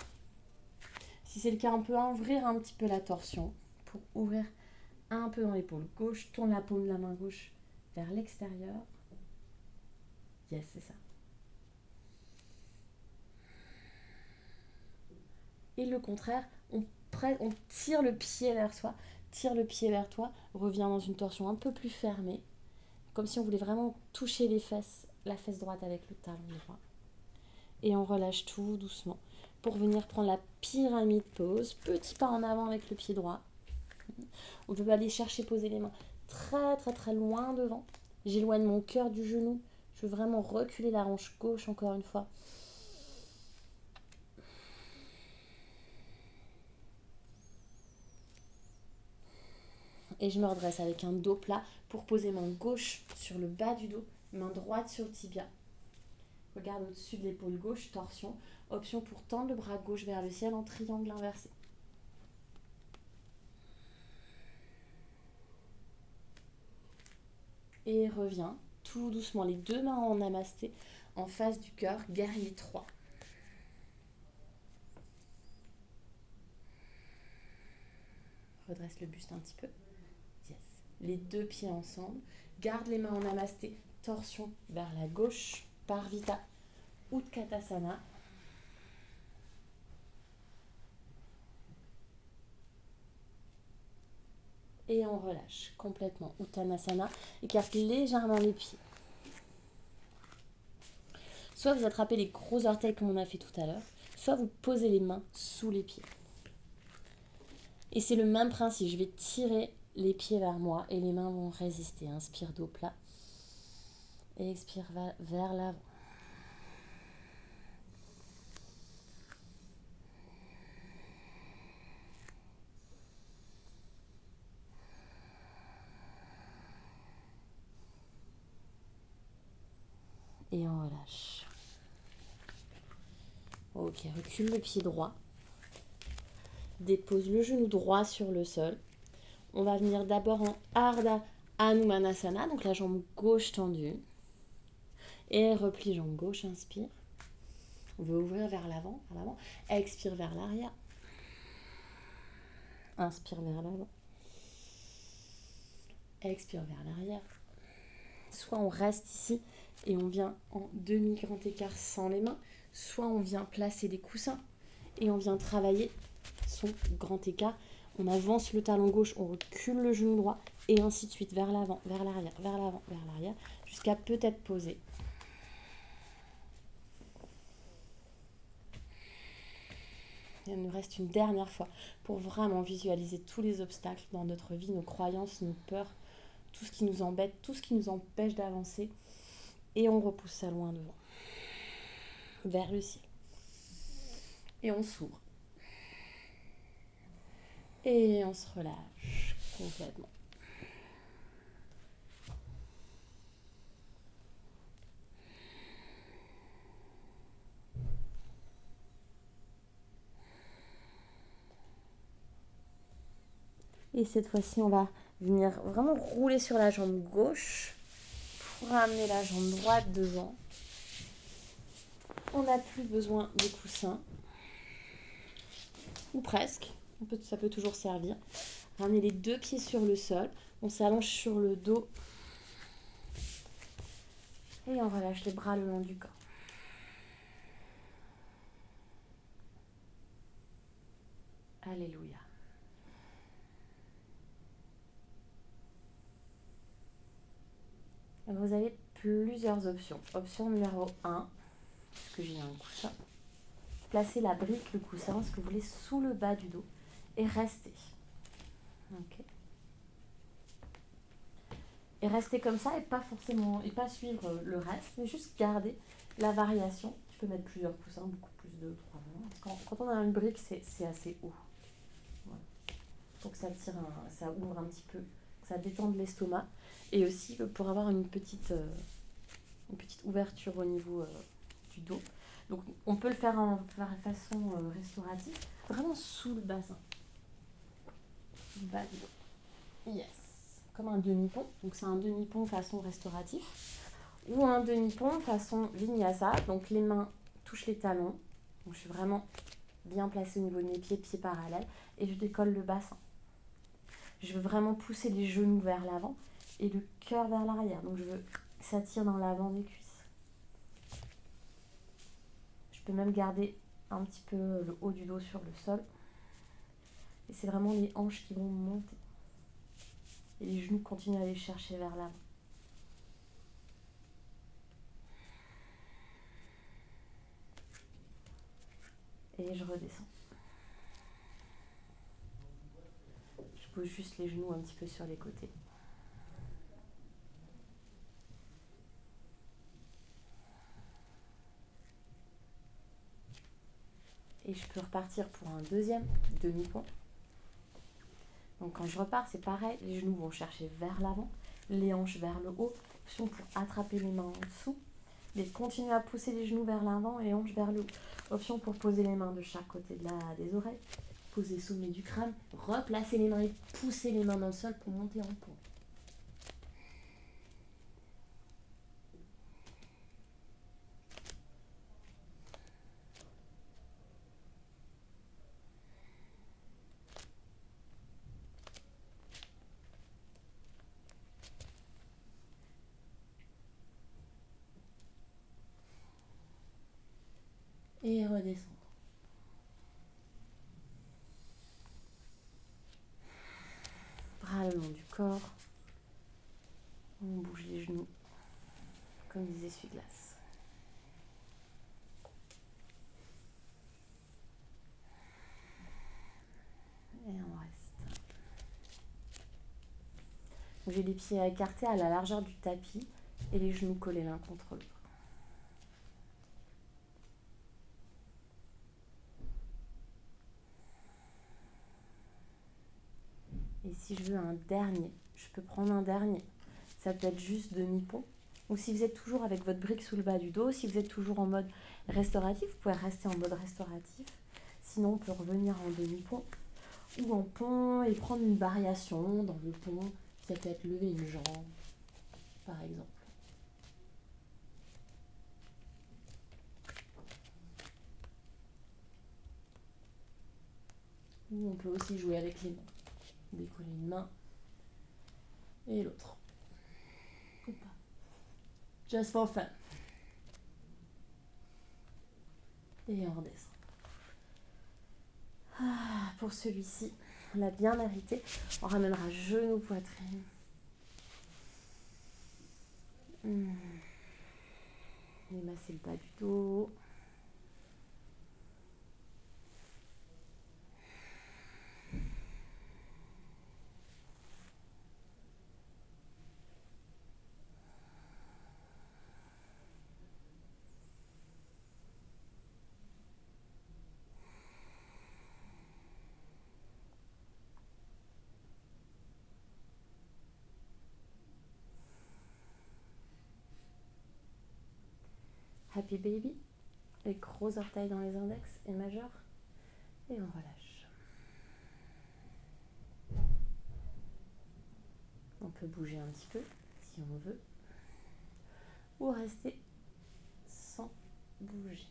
Speaker 2: Si c'est le cas, on peut ouvrir un petit peu la torsion pour ouvrir un peu dans l'épaule gauche. Tourne la paume de la main gauche vers l'extérieur. Yes, c'est ça. Et le contraire, on tire le pied vers soi, tire le pied vers toi, revient dans une torsion un peu plus fermée, comme si on voulait vraiment toucher les fesses, la fesse droite avec le talon droit. Et on relâche tout doucement pour venir prendre la pyramide pose, petit pas en avant avec le pied droit. On peut aller chercher poser les mains très très très loin devant J'éloigne mon cœur du genou. Je veux vraiment reculer la hanche gauche encore une fois. Et je me redresse avec un dos plat pour poser main gauche sur le bas du dos, main droite sur le tibia. Regarde au-dessus de l'épaule gauche, torsion. Option pour tendre le bras gauche vers le ciel en triangle inversé. Et reviens tout doucement, les deux mains en namasté, en face du cœur, guerrier 3. Redresse le buste un petit peu. Yes. Les deux pieds ensemble. Garde les mains en namasté, torsion vers la gauche, Parvita, Utkatasana. Et on relâche complètement. Uttanasana, écarte légèrement les pieds. Soit vous attrapez les gros orteils comme on a fait tout à l'heure, soit vous posez les mains sous les pieds. Et c'est le même principe, je vais tirer les pieds vers moi et les mains vont résister. Inspire dos plat et expire vers l'avant. Et on relâche. Ok, recule le pied droit. Dépose le genou droit sur le sol. On va venir d'abord en Ardha Hanumanasana, donc la jambe gauche tendue. Et replie jambe gauche, inspire. On veut ouvrir vers l'avant, Expire vers l'arrière. Inspire vers l'avant. Expire vers l'arrière. Soit on reste ici et on vient en demi-grand écart sans les mains, soit on vient placer des coussins et on vient travailler son grand écart. On avance le talon gauche, on recule le genou droit et ainsi de suite vers l'avant, vers l'arrière, vers l'avant, vers l'arrière, jusqu'à peut-être poser. Il nous reste une dernière fois pour vraiment visualiser tous les obstacles dans notre vie, nos croyances, nos peurs, tout ce qui nous embête, tout ce qui nous empêche d'avancer. Et on repousse ça loin devant, vers le ciel. Et on s'ouvre. Et on se relâche complètement. Et cette fois-ci, on va venir vraiment rouler sur la jambe gauche pour amener la jambe droite devant. On n'a plus besoin de coussins. Ou presque. Ça peut toujours servir. Ramener les deux pieds sur le sol. On s'allonge sur le dos. Et on relâche les bras le long du corps. Alléluia. Vous avez plusieurs options. Option numéro 1, puisque j'ai un coussin. Placez la brique, le coussin, ce que vous voulez, sous le bas du dos et restez. Okay. Et restez comme ça et pas suivre le reste, mais juste garder la variation. Tu peux mettre plusieurs coussins, beaucoup plus de 3. Quand on a une brique, c'est assez haut. Voilà. Pour que ça ça ouvre un petit peu, que ça détende l'estomac. Et aussi pour avoir une petite ouverture au niveau du dos. Donc on peut le faire de façon restaurative, vraiment sous le bassin. Bas du dos. Yes. Comme un demi-pont. Donc c'est un demi-pont façon restauratif. Ou un demi-pont façon vinyasa. Donc les mains touchent les talons. Donc je suis vraiment bien placée au niveau de mes pieds, pieds parallèles. Et je décolle le bassin. Je veux vraiment pousser les genoux vers l'avant et le cœur vers l'arrière. Donc je veux que ça tire dans l'avant des cuisses. Je peux même garder un petit peu le haut du dos sur le sol. Et c'est vraiment les hanches qui vont monter. Et les genoux continuent à aller chercher vers l'avant. Et je redescends. Je pose juste les genoux un petit peu sur les côtés. Et je peux repartir pour un deuxième demi-pont. Donc quand je repars, c'est pareil, les genoux vont chercher vers l'avant, les hanches vers le haut, option pour attraper les mains en dessous, mais continuer à pousser les genoux vers l'avant et les hanches vers le haut. Option pour poser les mains de chaque côté des oreilles, poser sommet du crâne, replacer les mains et pousser les mains dans le sol pour monter en pont. Et redescendre. Bras le long du corps. On bouge les genoux comme des essuie-glaces. Et on reste. J'ai les pieds écartés à la largeur du tapis et les genoux collés l'un contre l'autre. Et si je veux un dernier, je peux prendre un dernier. Ça peut être juste demi-pont. Ou si vous êtes toujours avec votre brique sous le bas du dos, si vous êtes toujours en mode restauratif, vous pouvez rester en mode restauratif. Sinon, on peut revenir en demi-pont ou en pont et prendre une variation dans le pont. Ça peut être lever une jambe, par exemple. Ou on peut aussi jouer avec les mains. Décoller une main et l'autre. Ou pas. Just for fun. Et on redescend. Pour celui-ci, on l'a bien mérité. On ramènera genou, poitrine. Et masser le bas du dos. Happy baby. Les gros orteils dans les index et majeurs. Et on relâche. On peut bouger un petit peu si on veut. Ou rester sans bouger.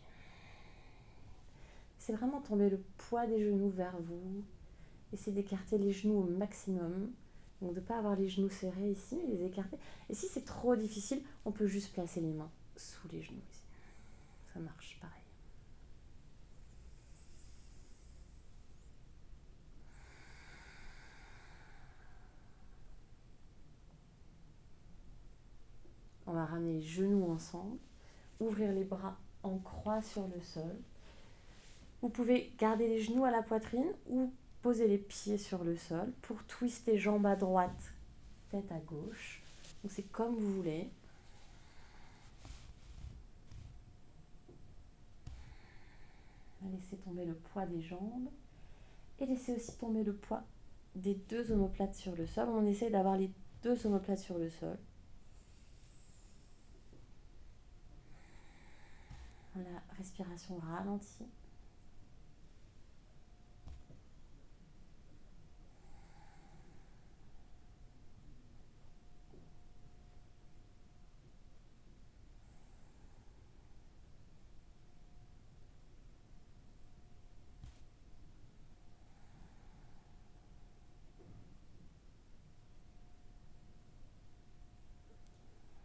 Speaker 2: C'est vraiment tomber le poids des genoux vers vous. Essayez d'écarter les genoux au maximum. Donc de ne pas avoir les genoux serrés ici, mais les écarter. Et si c'est trop difficile, on peut juste placer les mains sous les genoux ici. Ça marche pareil. On va ramener les genoux ensemble, ouvrir les bras en croix sur le sol. Vous pouvez garder les genoux à la poitrine ou poser les pieds sur le sol pour twister jambes à droite, tête à gauche. Donc c'est comme vous voulez. Laissez tomber le poids des jambes et laissez aussi tomber le poids des deux omoplates sur le sol. On essaie d'avoir les deux omoplates sur le sol. La respiration ralentit.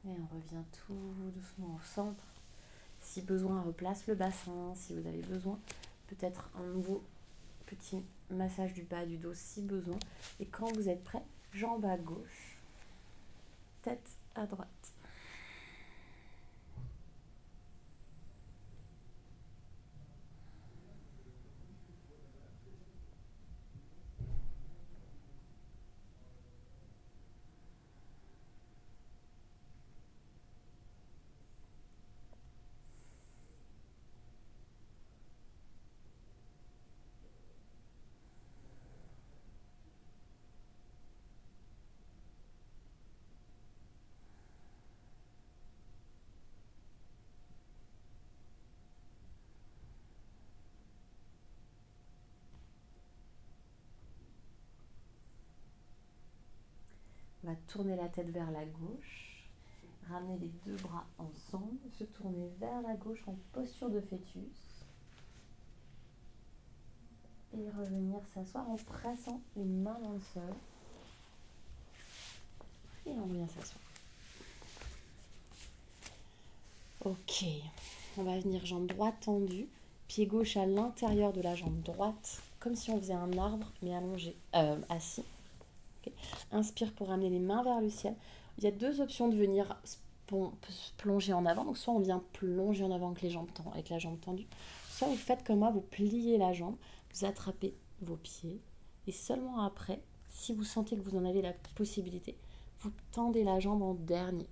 Speaker 2: Et on revient tout doucement au centre. Si besoin, on replace le bassin. Si vous avez besoin, peut-être un nouveau petit massage du bas du dos si besoin. Et quand vous êtes prêt, jambes à gauche, tête à droite. On va tourner la tête vers la gauche, ramener les deux bras ensemble, se tourner vers la gauche en posture de fœtus et revenir s'asseoir en pressant les mains dans le sol et on revient s'asseoir. Ok, on va venir jambe droite tendue, pied gauche à l'intérieur de la jambe droite, comme si on faisait un arbre mais allongé, assis. Okay. Inspire pour ramener les mains vers le ciel. Il y a deux options de venir plonger en avant. Donc soit on vient plonger en avant avec la jambe tendue, soit vous faites comme moi, vous pliez la jambe, vous attrapez vos pieds et seulement après, si vous sentez que vous en avez la possibilité, vous tendez la jambe en dernier.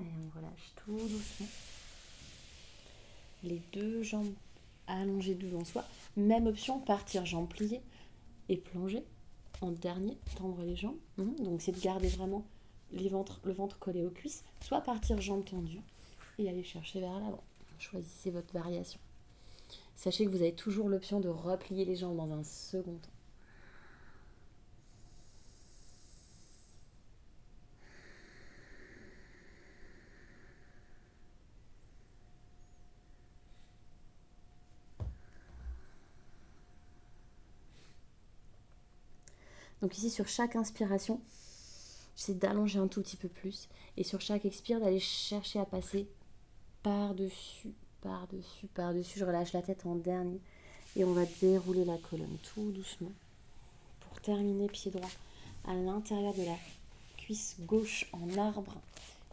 Speaker 2: Et on relâche tout doucement. Les deux jambes allongées devant soi. Même option, partir jambes pliées et plonger. En dernier, tendre les jambes. Donc c'est de garder vraiment le ventre collé aux cuisses. Soit partir jambes tendues et aller chercher vers l'avant. Choisissez votre variation. Sachez que vous avez toujours l'option de replier les jambes dans un second temps. Donc ici, sur chaque inspiration, j'essaie d'allonger un tout petit peu plus. Et sur chaque expire, d'aller chercher à passer par-dessus, par-dessus, par-dessus. Je relâche la tête en dernier. Et on va dérouler la colonne tout doucement. Pour terminer, pied droit à l'intérieur de la cuisse gauche en arbre.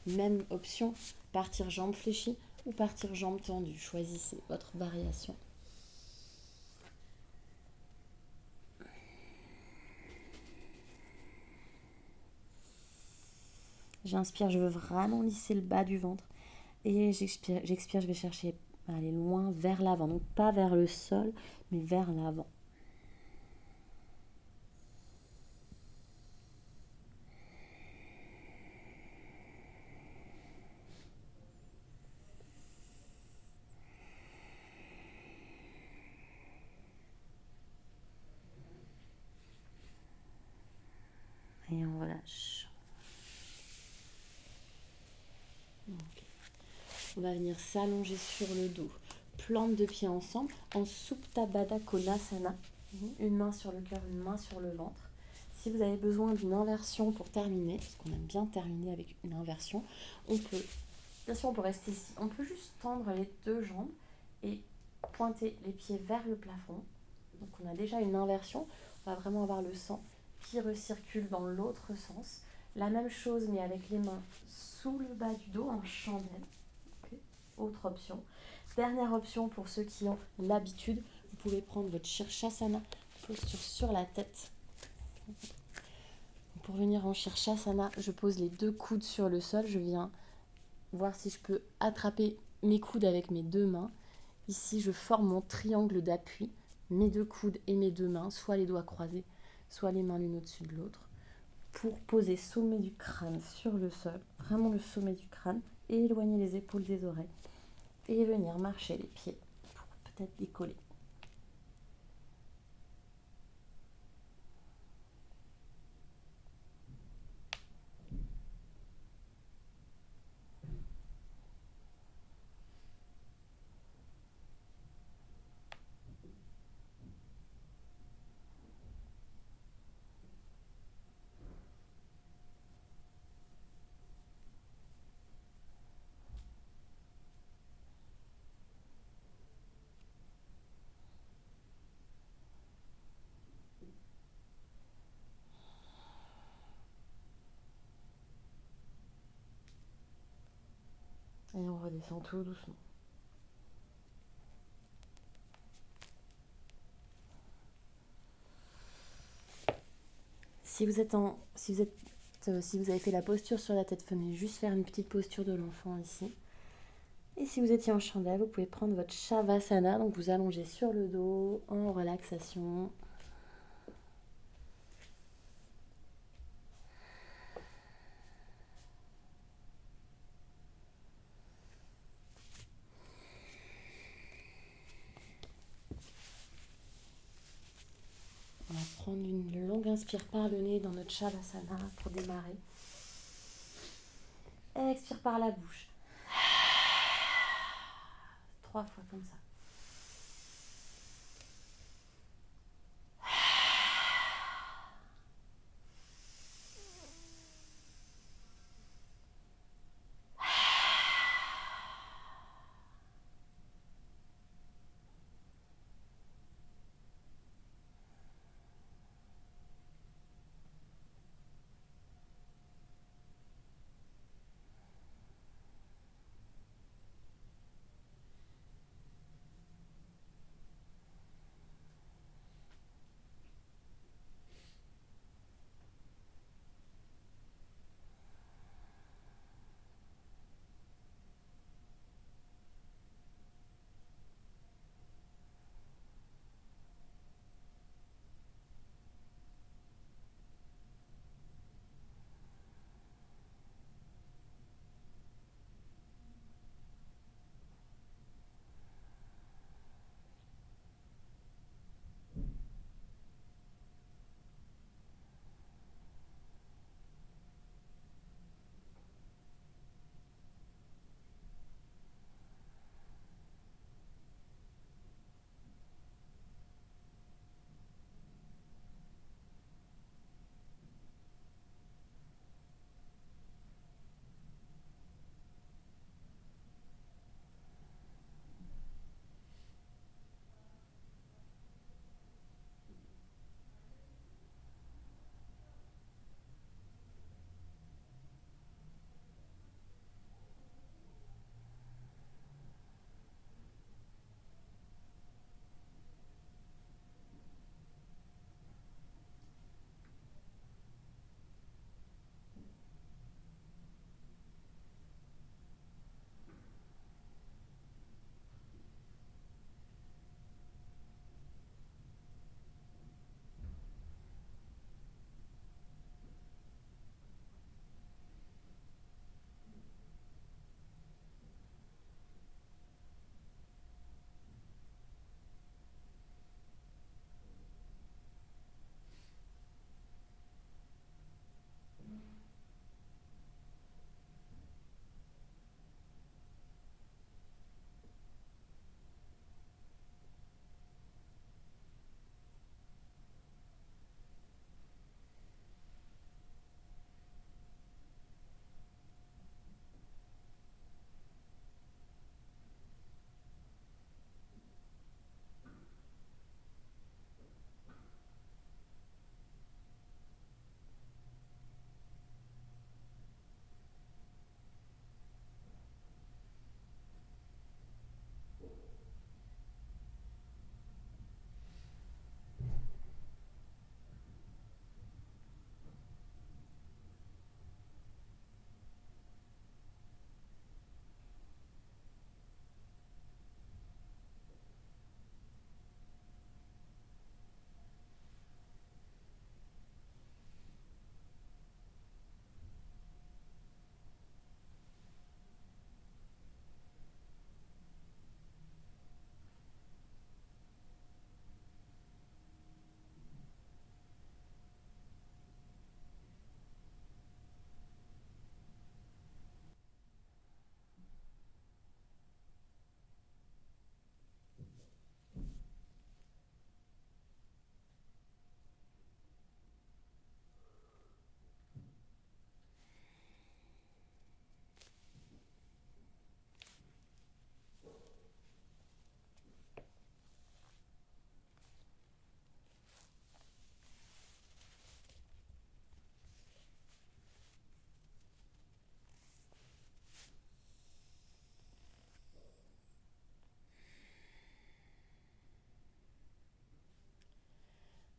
Speaker 2: Même option, partir jambes fléchies ou partir jambes tendues. Choisissez votre variation. J'inspire, je veux vraiment lisser le bas du ventre. Et j'expire, je vais chercher à aller loin vers l'avant. Donc pas vers le sol, mais vers l'avant. Et on relâche. Okay. On va venir s'allonger sur le dos. Plante de pieds ensemble en Supta Baddha Konasana. Une main sur le cœur, une main sur le ventre. Si vous avez besoin d'une inversion pour terminer, parce qu'on aime bien terminer avec une inversion, on peut, bien sûr on peut rester ici, on peut juste tendre les deux jambes et pointer les pieds vers le plafond. Donc on a déjà une inversion, on va vraiment avoir le sang qui recircule dans l'autre sens. La même chose mais avec les mains sous le bas du dos en chandelle. Okay. Autre option. Dernière option pour ceux qui ont l'habitude, vous pouvez prendre votre Shirshasana, posture sur la tête. Pour venir en Shirshasana, je pose les deux coudes sur le sol. Je viens voir si je peux attraper mes coudes avec mes deux mains. Ici, je forme mon triangle d'appui, mes deux coudes et mes deux mains, soit les doigts croisés, soit les mains l'une au-dessus de l'autre, pour poser sommet du crâne sur le sol, vraiment le sommet du crâne, et éloigner les épaules des oreilles, et venir marcher les pieds pour peut-être décoller. Et on redescend tout doucement. Si vous êtes reste, si vous avez fait la posture sur la tête, venez juste faire une petite posture de l'enfant ici. Et si vous étiez en chandelle, vous pouvez prendre votre Shavasana, donc vous allongez sur le dos en relaxation. On va prendre une longue inspire par le nez dans notre Shavasana pour démarrer. Expire par la bouche. 3 fois comme ça.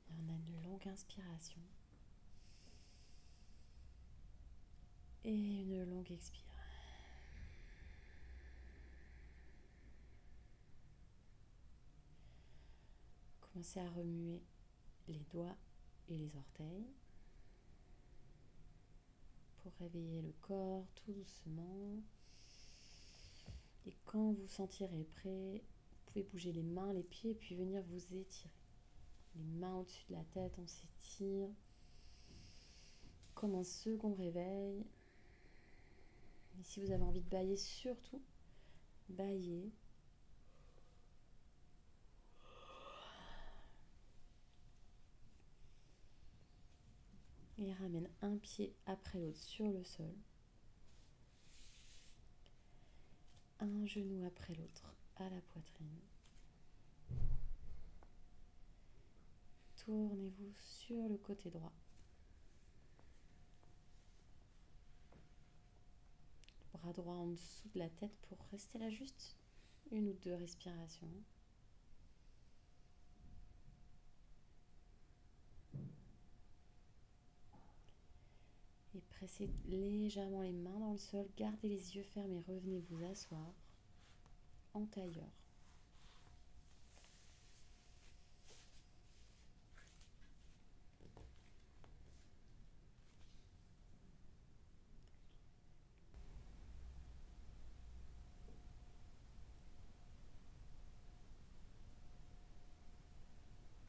Speaker 2: Et on a une longue inspiration. Et une longue expire. Commencez à remuer les doigts et les orteils pour réveiller le corps tout doucement. Et quand vous sentirez prêt, vous pouvez bouger les mains, les pieds et puis venir vous étirer. Les mains au-dessus de la tête, on s'étire. Comme un second réveil. Et si vous avez envie de bâiller, surtout, bâillez. Et ramène un pied après l'autre sur le sol. Un genou après l'autre à la poitrine. Tournez-vous sur le côté droit. Bras droit en dessous de la tête pour rester là juste une ou deux respirations. Et pressez légèrement les mains dans le sol, gardez les yeux fermés, revenez vous asseoir en tailleur.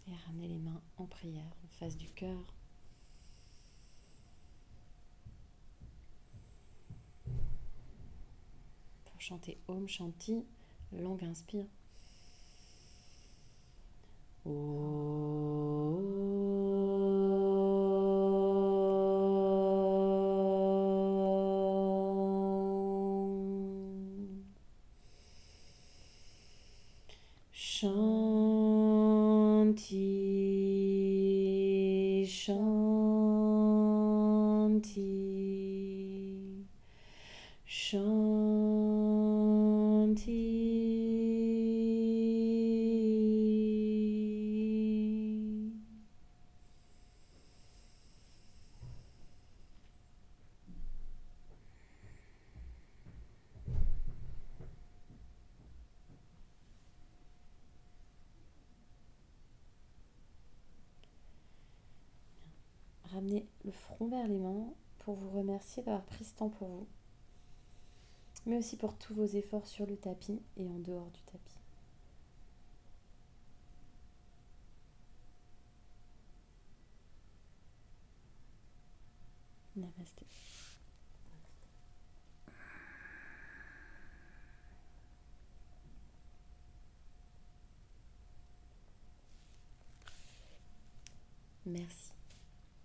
Speaker 2: Et ramenez les mains en prière, en face du cœur. Pour chanter Om Shanti, longue inspire. Shanti, Shanti, Shanti. Ramenez le front vers les mains pour vous remercier d'avoir pris ce temps pour vous, mais aussi pour tous vos efforts sur le tapis et en dehors du tapis. Namasté. Merci.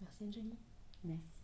Speaker 1: Merci Anjali.
Speaker 2: Merci.